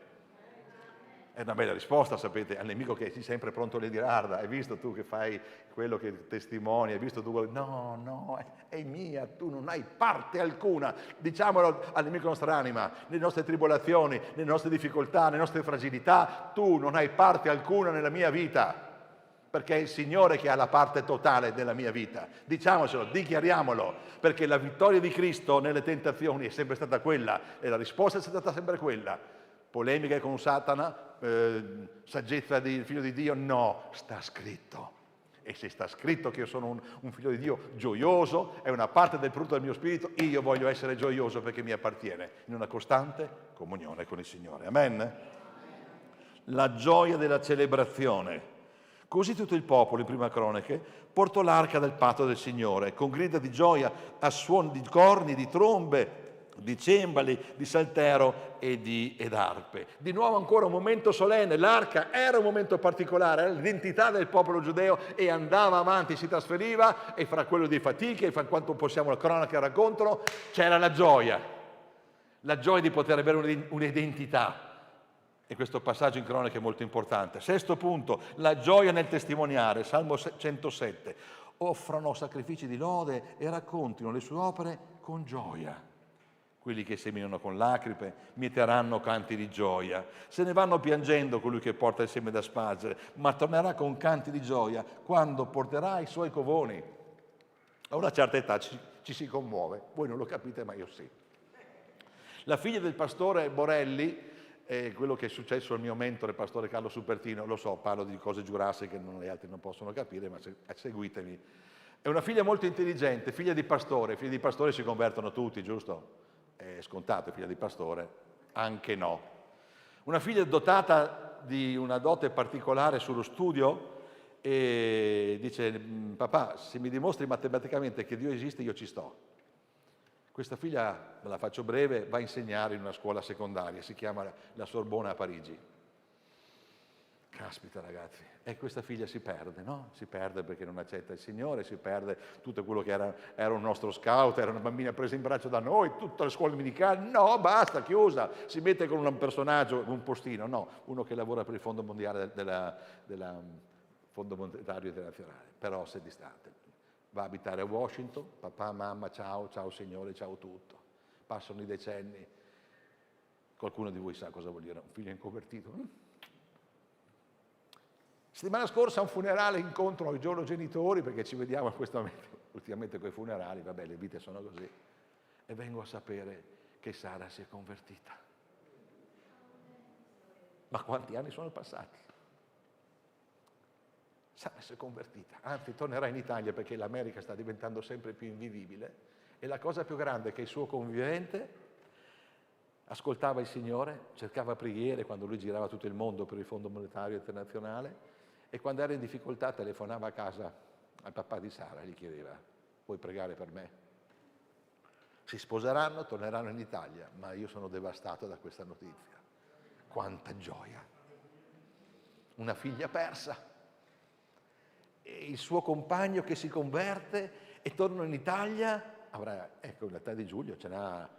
È una bella risposta, sapete, al nemico che è sempre pronto a le dire, guarda, hai visto tu che fai quello che testimoni, hai visto tu quello... No, è mia, tu non hai parte alcuna. Diciamolo al nemico della nostra anima, nelle nostre tribolazioni, nelle nostre difficoltà, nelle nostre fragilità, tu non hai parte alcuna nella mia vita, perché è il Signore che ha la parte totale della mia vita. Diciamocelo, dichiariamolo, perché la vittoria di Cristo nelle tentazioni è sempre stata quella e la risposta è stata sempre quella. Polemiche con Satana, saggezza del figlio di Dio, no, sta scritto. E se sta scritto che io sono un figlio di Dio gioioso, è una parte del frutto del mio spirito, io voglio essere gioioso perché mi appartiene, in una costante comunione con il Signore. Amen? La gioia della celebrazione. Così tutto il popolo, in Prima Cronache, portò l'arca del patto del Signore, con grida di gioia, a suoni di corni, di trombe, di cembali, di saltero ed arpe. Di nuovo ancora un momento solenne, l'arca era un momento particolare, era l'identità del popolo giudeo e andava avanti, si trasferiva e fra quello di fatiche, e fra quanto possiamo la cronaca raccontano, c'era la gioia di poter avere un'identità. E questo passaggio in cronaca è molto importante. Sesto punto, la gioia nel testimoniare, Salmo 107. Offrano sacrifici di lode e raccontino le sue opere con gioia. Quelli che seminano con lacrime mieteranno canti di gioia. Se ne vanno piangendo colui che porta il seme da spargere, ma tornerà con canti di gioia quando porterà i suoi covoni. A una certa età ci si commuove. Voi non lo capite, ma io sì. La figlia del pastore Borelli, quello che è successo al mio mentore, il pastore Carlo Supertino, lo so, parlo di cose giurassiche che gli altri non possono capire, ma seguitemi. È una figlia molto intelligente, figlia di pastore. Figli di pastore si convertono tutti, giusto? È scontato, figlia di pastore, anche no. Una figlia dotata di una dote particolare sullo studio e dice, papà, se mi dimostri matematicamente che Dio esiste, io ci sto. Questa figlia, me la faccio breve, va a insegnare in una scuola secondaria, si chiama la Sorbona a Parigi. Caspita ragazzi, e questa figlia si perde, no? Si perde perché non accetta il Signore, si perde tutto quello che era un nostro scout, era una bambina presa in braccio da noi, tutte le scuole domenicali, no, basta, chiusa, si mette con un personaggio, un postino, no, uno che lavora per il Fondo Mondiale della Fondo Monetario Internazionale, però si è distante. Va a abitare a Washington, papà, mamma, ciao, ciao Signore, ciao tutto. Passano i decenni, qualcuno di voi sa cosa vuol dire un figlio inconvertito? Settimana scorsa a un funerale incontro i loro genitori, perché ci vediamo in questo momento, ultimamente con i funerali, vabbè le vite sono così, e vengo a sapere che Sara si è convertita. Ma quanti anni sono passati? Sara si è convertita, anzi tornerà in Italia perché l'America sta diventando sempre più invivibile e la cosa più grande è che il suo convivente ascoltava il Signore, cercava preghiere quando lui girava tutto il mondo per il Fondo Monetario Internazionale e quando era in difficoltà telefonava a casa al papà di Sara e gli chiedeva, puoi pregare per me? Si sposeranno, torneranno in Italia, ma io sono devastato da questa notizia. Quanta gioia! Una figlia persa e il suo compagno che si converte e torna in Italia, avrà, ecco l'età di Giulio, ce n'ha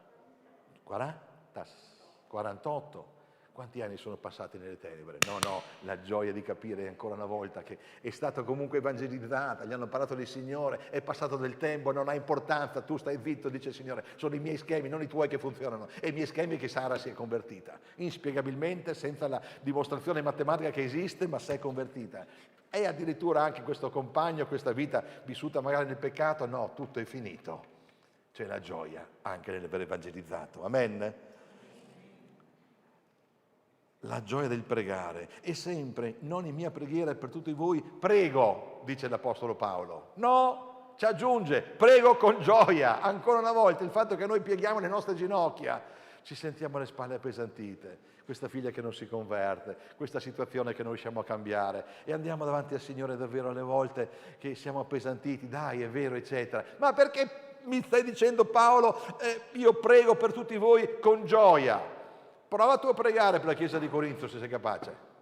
48. Quanti anni sono passati nelle tenebre? No, la gioia di capire ancora una volta che è stata comunque evangelizzata, gli hanno parlato del Signore, è passato del tempo, non ha importanza, tu stai zitto, dice il Signore, sono i miei schemi, non i tuoi che funzionano, e i miei schemi che Sara si è convertita, inspiegabilmente, senza la dimostrazione matematica che esiste, ma si è convertita. E addirittura anche questo compagno, questa vita vissuta magari nel peccato, no, tutto è finito. C'è la gioia anche nell'aver evangelizzato. Amen? La gioia del pregare. E sempre, non in mia preghiera per tutti voi, prego, dice l'Apostolo Paolo. No, ci aggiunge, prego con gioia. Ancora una volta, il fatto che noi pieghiamo le nostre ginocchia, ci sentiamo le spalle appesantite. Questa figlia che non si converte, questa situazione che non riusciamo a cambiare, e andiamo davanti al Signore davvero alle volte che siamo appesantiti, dai, è vero, eccetera. Ma perché mi stai dicendo, Paolo, io prego per tutti voi con gioia? Prova tu a pregare per la Chiesa di Corinto, se sei capace,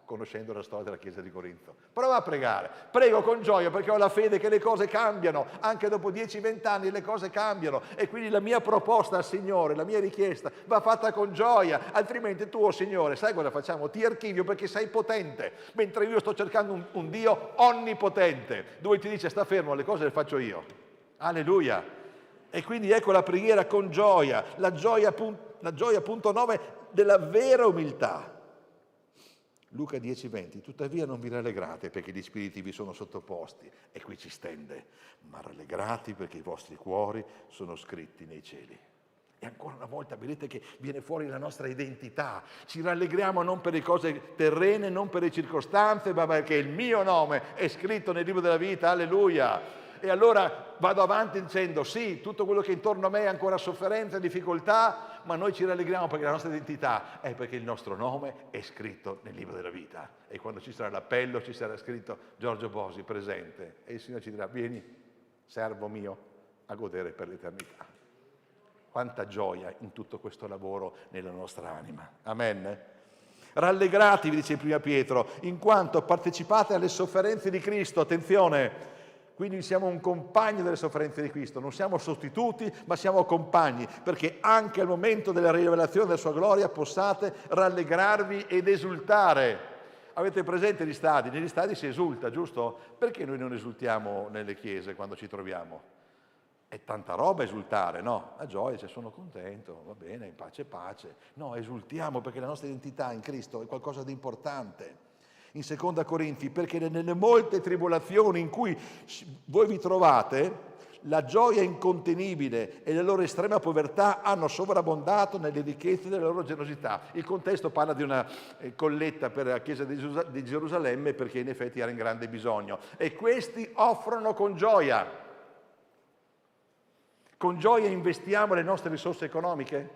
conoscendo la storia della Chiesa di Corinto. Prova a pregare, prego con gioia perché ho la fede che le cose cambiano, anche dopo 10-20 anni le cose cambiano, e quindi la mia proposta al Signore, la mia richiesta va fatta con gioia, altrimenti tu, oh Signore, sai cosa facciamo? Ti archivio perché sei potente, mentre io sto cercando un Dio onnipotente, dove ti dice sta fermo, le cose le faccio io. Alleluia! E quindi ecco la preghiera con gioia, la gioia punto 9 della vera umiltà. Luca 10:20, tuttavia non vi rallegrate perché gli spiriti vi sono sottoposti, e qui ci stende, ma rallegrati perché i vostri cuori sono scritti nei cieli. E ancora una volta vedete che viene fuori la nostra identità, ci rallegriamo non per le cose terrene, non per le circostanze, ma perché il mio nome è scritto nel libro della vita, alleluia. E allora vado avanti dicendo sì, tutto quello che intorno a me è ancora sofferenza, difficoltà, ma noi ci rallegriamo perché la nostra identità è perché il nostro nome è scritto nel libro della vita. E quando ci sarà l'appello ci sarà scritto Giorgio Bosi presente, e il Signore ci dirà vieni, servo mio, a godere per l'eternità. Quanta gioia in tutto questo lavoro nella nostra anima. Amen? Rallegratevi, dice prima Pietro, in quanto partecipate alle sofferenze di Cristo. Attenzione! Quindi siamo un compagno delle sofferenze di Cristo, non siamo sostituti, ma siamo compagni, perché anche al momento della rivelazione della sua gloria possiate rallegrarvi ed esultare. Avete presente gli stadi? Negli stadi si esulta, giusto? Perché noi non esultiamo nelle chiese quando ci troviamo? È tanta roba esultare, no? La gioia, cioè sono contento, va bene, pace pace. No, esultiamo perché la nostra identità in Cristo è qualcosa di importante. In 2 Corinzi, perché nelle molte tribolazioni in cui voi vi trovate, la gioia incontenibile e la loro estrema povertà hanno sovrabbondato nelle ricchezze della loro generosità. Il contesto parla di una colletta per la Chiesa di Gerusalemme, perché in effetti era in grande bisogno. E questi offrono con gioia. Con gioia investiamo le nostre risorse economiche?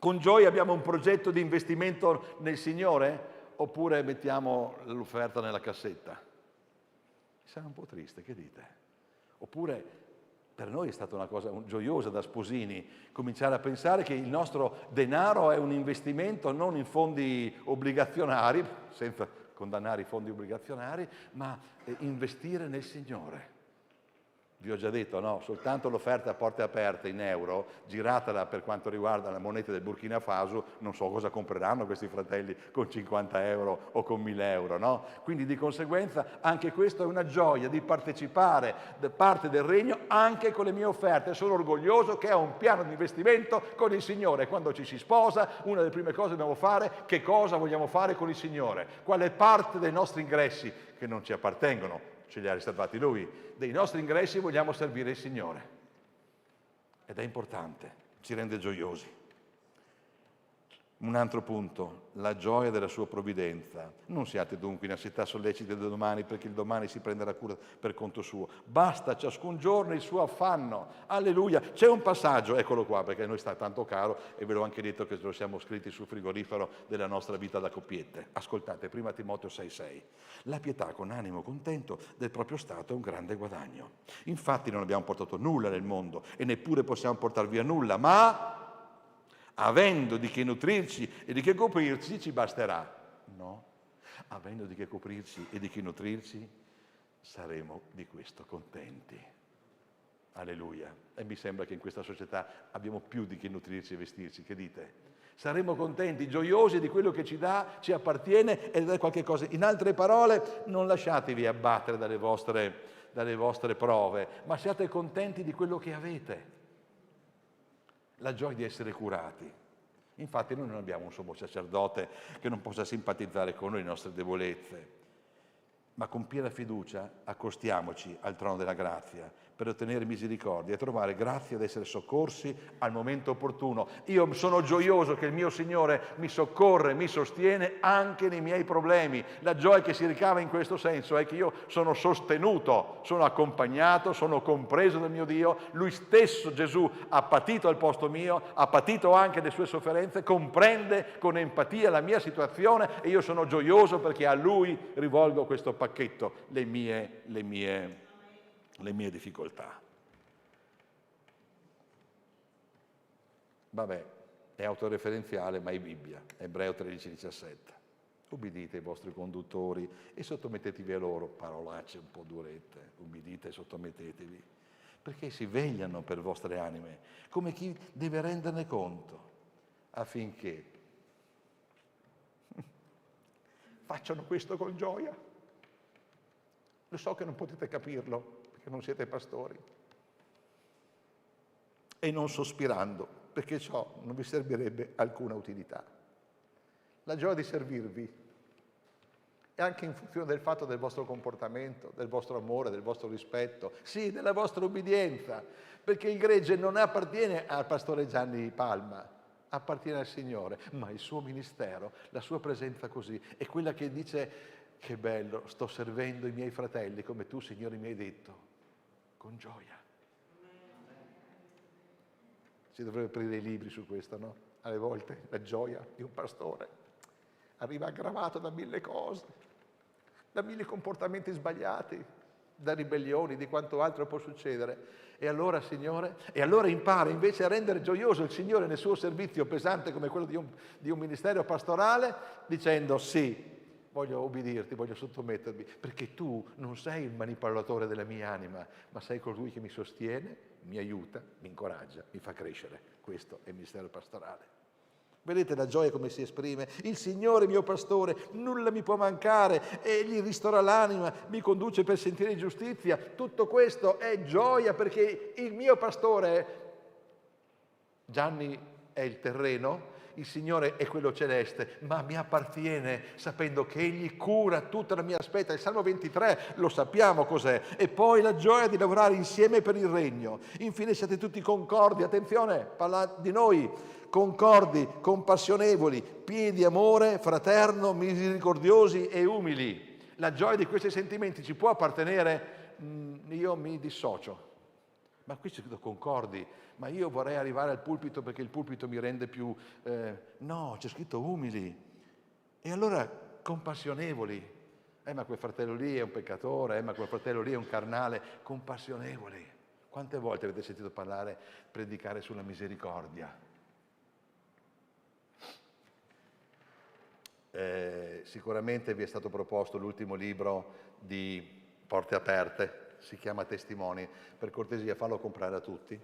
Con gioia abbiamo un progetto di investimento nel Signore? Oppure mettiamo l'offerta nella cassetta? Sarà un po' triste, che dite? Oppure per noi è stata una cosa gioiosa da sposini cominciare a pensare che il nostro denaro è un investimento non in fondi obbligazionari, senza condannare i fondi obbligazionari, ma investire nel Signore. Vi ho già detto, no? Soltanto l'offerta a porte aperte in euro, giratela per quanto riguarda la moneta del Burkina Faso, non so cosa compreranno questi fratelli con 50 euro o con 1000 euro, no? Quindi di conseguenza anche questo è una gioia di partecipare da parte del Regno anche con le mie offerte. Sono orgoglioso che ho un piano di investimento con il Signore. Quando ci si sposa, una delle prime cose che dobbiamo fare, che cosa vogliamo fare con il Signore? Quale parte dei nostri ingressi che non ci appartengono? Ce li ha riservati Lui, dei nostri ingressi vogliamo servire il Signore. Ed è importante, ci rende gioiosi. Un altro punto, la gioia della sua provvidenza. Non siate dunque in ansietà solleciti da domani, perché il domani si prenderà cura per conto suo. Basta ciascun giorno il suo affanno. Alleluia. C'è un passaggio, eccolo qua, perché a noi sta tanto caro e ve l'ho anche detto che ce lo siamo scritti sul frigorifero della nostra vita da coppiette. Ascoltate, 1 Timoteo 6,6. La pietà con animo contento del proprio stato è un grande guadagno. Infatti non abbiamo portato nulla nel mondo e neppure possiamo portar via nulla, ma avendo di che nutrirci e di che coprirci ci basterà. No, avendo di che coprirci e di che nutrirci saremo di questo contenti. Alleluia. E mi sembra che in questa società abbiamo più di che nutrirci e vestirci, che dite? Saremo contenti, gioiosi di quello che ci dà, ci appartiene ed è qualche cosa. In altre parole, non lasciatevi abbattere dalle vostre prove, ma siate contenti di quello che avete. La gioia di essere curati. Infatti noi non abbiamo un sommo sacerdote che non possa simpatizzare con noi le nostre debolezze. ma con piena fiducia accostiamoci al trono della grazia per ottenere misericordia e trovare grazia ad essere soccorsi al momento opportuno. Io sono gioioso che il mio Signore mi soccorre, mi sostiene anche nei miei problemi. La gioia che si ricava in questo senso è che io sono sostenuto, sono accompagnato, sono compreso dal mio Dio. Lui stesso, Gesù, ha patito al posto mio, ha patito anche le sue sofferenze, comprende con empatia la mia situazione e io sono gioioso perché a Lui rivolgo questo pacchetto, le mie difficoltà. Vabbè, è autoreferenziale, ma è Bibbia, Ebreo 13,17. Ubbidite ai vostri conduttori e sottomettetevi a loro, parolacce un po' durette, ubbidite e sottomettetevi, perché si vegliano per vostre anime, come chi deve renderne conto, affinché facciano questo con gioia. Lo so che non potete capirlo, perché non siete pastori, e non sospirando, perché ciò non vi servirebbe alcuna utilità. La gioia di servirvi è anche in funzione del fatto del vostro comportamento, del vostro amore, del vostro rispetto, sì, della vostra obbedienza, perché il gregge non appartiene al pastore Gianni Palma, appartiene al Signore, ma il suo ministero, la sua presenza così, è quella che dice: che bello, sto servendo i miei fratelli come tu, Signore, mi hai detto, con gioia. Si dovrebbe aprire i libri su questo, no? Alle volte la gioia di un pastore arriva aggravato da 1000 cose, da 1000 comportamenti sbagliati, da ribellioni, di quanto altro può succedere. E allora, Signore, impara invece a rendere gioioso il Signore nel suo servizio pesante come quello di un ministero pastorale, dicendo: sì, voglio ubbidirti, voglio sottomettermi, perché tu non sei il manipolatore della mia anima, ma sei colui che mi sostiene, mi aiuta, mi incoraggia, mi fa crescere. Questo è il ministero pastorale. Vedete la gioia come si esprime? Il Signore mio pastore, nulla mi può mancare, egli ristora l'anima, mi conduce per sentieri di giustizia. Tutto questo è gioia, perché il mio pastore, Gianni è il terreno, il Signore è quello celeste, ma mi appartiene sapendo che Egli cura tutta la mia aspetta. Il Salmo 23 lo sappiamo cos'è. E poi la gioia di lavorare insieme per il regno. Infine siate tutti concordi, attenzione, parla di noi, concordi, compassionevoli, pieni di amore fraterno, misericordiosi e umili. La gioia di questi sentimenti ci può appartenere? Io mi dissocio. Ma qui c'è scritto concordi, ma io vorrei arrivare al pulpito perché il pulpito mi rende più... no, c'è scritto umili. E allora compassionevoli. Ma quel fratello lì è un peccatore, ma quel fratello lì è un carnale. Compassionevoli. Quante volte avete sentito predicare sulla misericordia? Sicuramente vi è stato proposto l'ultimo libro di Porte Aperte, si chiama Testimoni, per cortesia fallo comprare a tutti,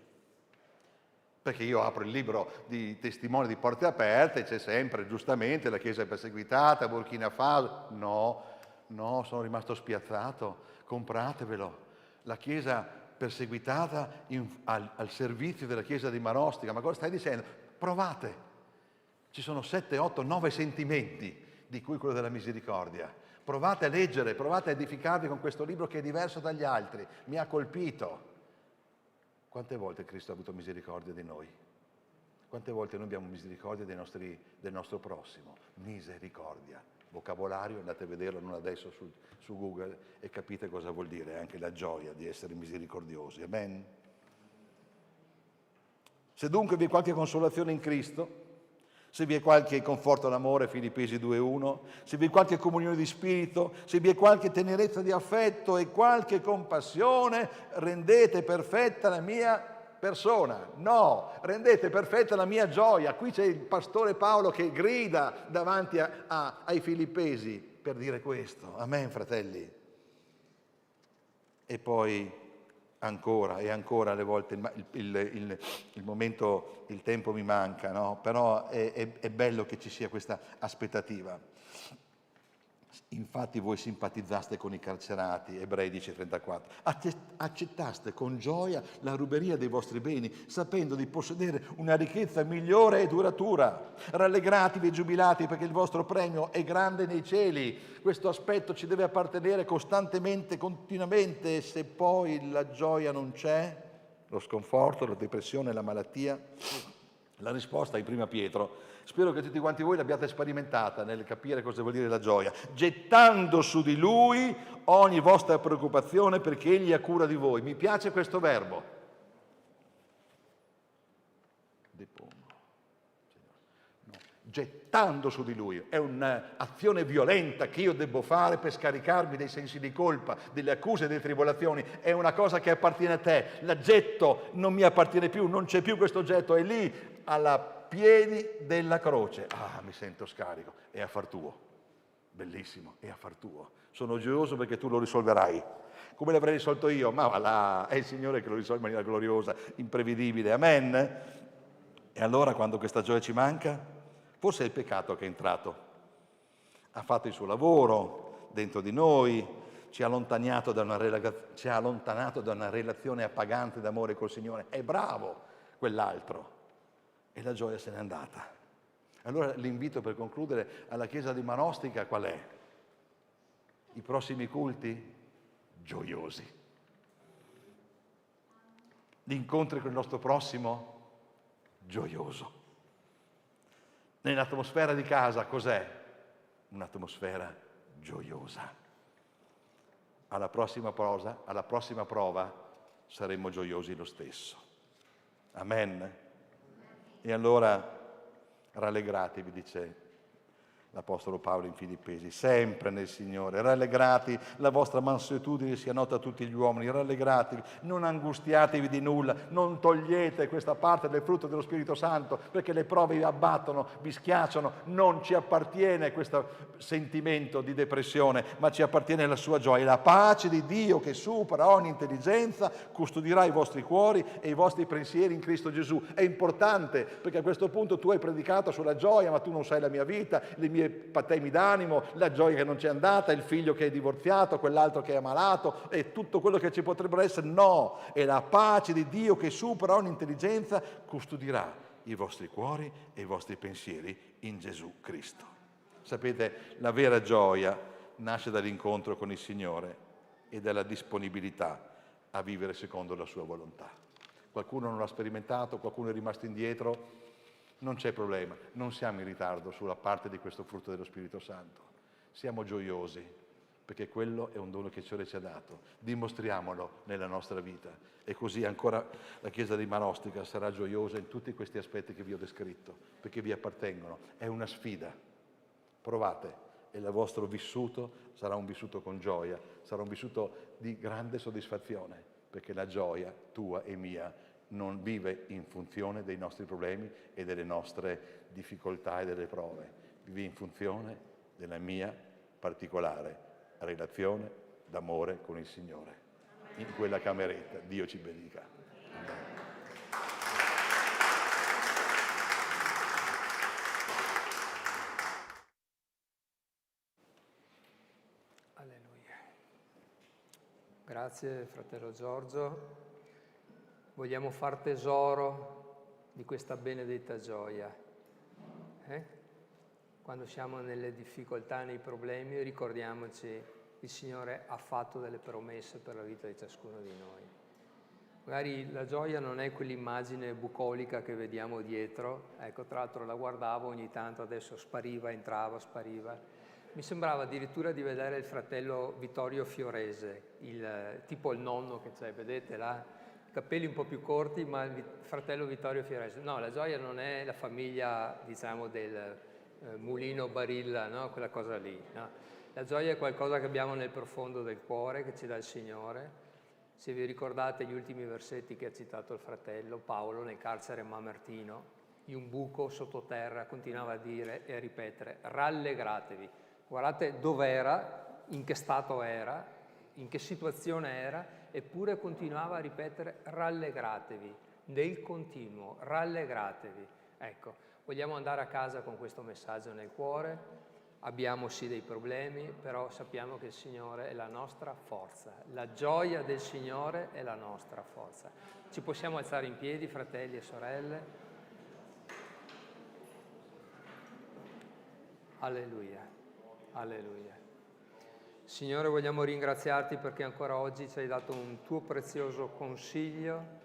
perché io apro il libro di Testimoni di Porte Aperte e c'è sempre, giustamente, la Chiesa è perseguitata, Burkina Faso. No, sono rimasto spiazzato, compratevelo. La Chiesa perseguitata al servizio della Chiesa di Marostica. Ma cosa stai dicendo? Provate. Ci sono 7, 8, 9 sentimenti, di cui quello della misericordia. Provate a leggere, provate a edificarvi con questo libro che è diverso dagli altri. Mi ha colpito. Quante volte Cristo ha avuto misericordia di noi? Quante volte noi abbiamo misericordia del nostro prossimo? Misericordia. Vocabolario, andate a vederlo non adesso su Google e capite cosa vuol dire anche la gioia di essere misericordiosi. Amen? Se dunque vi è qualche consolazione in Cristo, se vi è qualche conforto d'amore, Filippesi 2,1, se vi è qualche comunione di spirito, se vi è qualche tenerezza di affetto e qualche compassione, rendete perfetta la mia persona. No, rendete perfetta la mia gioia. Qui c'è il pastore Paolo che grida davanti ai Filippesi per dire questo. Amen, fratelli. E poi ancora e ancora alle volte il momento, il tempo mi manca, no? Però è bello che ci sia questa aspettativa. Infatti voi simpatizzaste con i carcerati, Ebrei 10,34, accettaste con gioia la ruberia dei vostri beni, sapendo di possedere una ricchezza migliore e duratura. Rallegratevi e giubilate perché il vostro premio è grande nei cieli. Questo aspetto ci deve appartenere costantemente, continuamente, e se poi la gioia non c'è, lo sconforto, la depressione, la malattia, la risposta è in Prima Pietro. Spero che tutti quanti voi l'abbiate sperimentata nel capire cosa vuol dire la gioia. Gettando su di Lui ogni vostra preoccupazione perché Egli ha cura di voi. Mi piace questo verbo. Depongo. No. Gettando su di Lui. È un'azione violenta che io devo fare per scaricarmi dei sensi di colpa, delle accuse e delle tribolazioni. È una cosa che appartiene a te. La getto, non mi appartiene più, non c'è più questo getto, è lì alla piedi della croce. Ah, mi sento scarico, è affar tuo. Bellissimo, è affar tuo. Sono gioioso perché tu lo risolverai. Come l'avrei risolto io? Ma va là, è il Signore che lo risolve in maniera gloriosa, imprevedibile. Amen? E allora quando questa gioia ci manca, forse è il peccato che è entrato. Ha fatto il suo lavoro dentro di noi, ci ha allontanato da una relazione appagante d'amore col Signore. È bravo quell'altro. E la gioia se n'è andata. Allora l'invito per concludere alla Chiesa di Manostica qual è? I prossimi culti? Gioiosi. L'incontro con il nostro prossimo? Gioioso. Nell'atmosfera di casa cos'è? Un'atmosfera gioiosa. Alla prossima prova saremo gioiosi lo stesso. Amen. E allora rallegratevi, dice l'Apostolo Paolo in Filippesi, sempre nel Signore, rallegrati, la vostra mansuetudine sia nota a tutti gli uomini, rallegratevi, non angustiatevi di nulla, non togliete questa parte del frutto dello Spirito Santo, perché le prove vi abbattono, vi schiacciano, non ci appartiene questo sentimento di depressione, ma ci appartiene la sua gioia. La pace di Dio che supera ogni intelligenza custodirà i vostri cuori e i vostri pensieri in Cristo Gesù. È importante, perché a questo punto tu hai predicato sulla gioia, ma tu non sai la mia vita, le mie patemi d'animo, la gioia che non c'è andata, il figlio che è divorziato, quell'altro che è ammalato e tutto quello che ci potrebbero essere. No, è la pace di Dio che supera ogni intelligenza, custodirà i vostri cuori e i vostri pensieri in Gesù Cristo. Sapete, la vera gioia nasce dall'incontro con il Signore e dalla disponibilità a vivere secondo la sua volontà. Qualcuno non l'ha sperimentato, qualcuno è rimasto indietro. Non c'è problema, non siamo in ritardo sulla parte di questo frutto dello Spirito Santo. Siamo gioiosi, perché quello è un dono che il Signore ci ha dato. Dimostriamolo nella nostra vita. E così ancora la Chiesa di Manostica sarà gioiosa in tutti questi aspetti che vi ho descritto, perché vi appartengono. È una sfida. Provate e il vostro vissuto sarà un vissuto con gioia, sarà un vissuto di grande soddisfazione, perché la gioia tua e mia non vive in funzione dei nostri problemi e delle nostre difficoltà e delle prove, vive in funzione della mia particolare relazione d'amore con il Signore. In quella cameretta. Dio ci benedica. Amen. Alleluia. Grazie fratello Giorgio. Vogliamo far tesoro di questa benedetta gioia. Quando siamo nelle difficoltà, nei problemi, ricordiamoci il Signore ha fatto delle promesse per la vita di ciascuno di noi. Magari la gioia non è quell'immagine bucolica che vediamo dietro. Ecco, tra l'altro la guardavo ogni tanto, adesso spariva, entrava, spariva. Mi sembrava addirittura di vedere il fratello Vittorio Fiorese, tipo il nonno che c'è, vedete là? Capelli un po' più corti, ma il fratello Vittorio Fiorese. No, la gioia non è la famiglia, diciamo, del mulino Barilla, no? Quella cosa lì. No? La gioia è qualcosa che abbiamo nel profondo del cuore, che ci dà il Signore. Se vi ricordate gli ultimi versetti che ha citato il fratello Paolo nel carcere Mamertino, in un buco sottoterra, continuava a dire e a ripetere, rallegratevi. Guardate dov'era, in che stato era, in che situazione era, eppure continuava a ripetere rallegratevi, nel continuo, rallegratevi. Ecco, vogliamo andare a casa con questo messaggio nel cuore, abbiamo sì dei problemi, però sappiamo che il Signore è la nostra forza. La gioia del Signore è la nostra forza. Ci possiamo alzare in piedi, fratelli e sorelle? Alleluia, alleluia. Signore, vogliamo ringraziarti perché ancora oggi ci hai dato un tuo prezioso consiglio,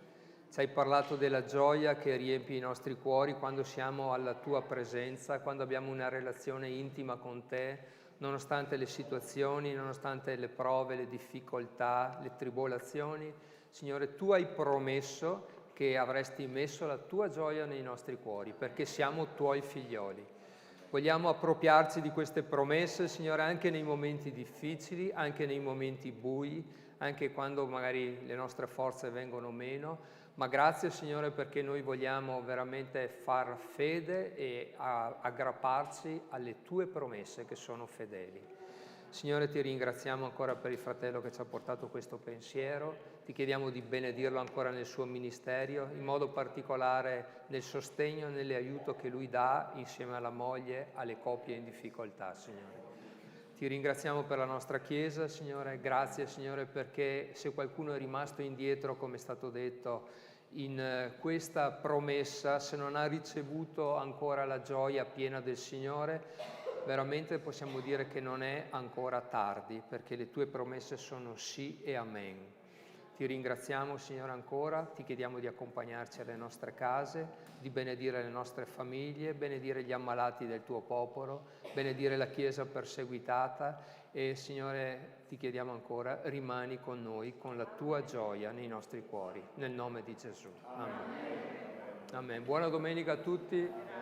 ci hai parlato della gioia che riempie i nostri cuori quando siamo alla tua presenza, quando abbiamo una relazione intima con te, nonostante le situazioni, nonostante le prove, le difficoltà, le tribolazioni. Signore, tu hai promesso che avresti messo la tua gioia nei nostri cuori, perché siamo tuoi figlioli. Vogliamo appropriarci di queste promesse, Signore, anche nei momenti difficili, anche nei momenti bui, anche quando magari le nostre forze vengono meno, ma grazie, Signore, perché noi vogliamo veramente far fede e aggrapparci alle tue promesse che sono fedeli. Signore, ti ringraziamo ancora per il fratello che ci ha portato questo pensiero, ti chiediamo di benedirlo ancora nel suo ministero, in modo particolare nel sostegno e nell'aiuto che lui dà insieme alla moglie alle coppie in difficoltà, Signore. Ti ringraziamo per la nostra Chiesa, Signore, grazie, Signore, perché se qualcuno è rimasto indietro, come è stato detto, in questa promessa, se non ha ricevuto ancora la gioia piena del Signore, veramente possiamo dire che non è ancora tardi, perché le tue promesse sono sì e amen. Ti ringraziamo, Signore, ancora, ti chiediamo di accompagnarci alle nostre case, di benedire le nostre famiglie, benedire gli ammalati del tuo popolo, benedire la Chiesa perseguitata e, Signore, ti chiediamo ancora, rimani con noi, con la tua gioia nei nostri cuori, nel nome di Gesù. Amen. Amen. Buona domenica a tutti.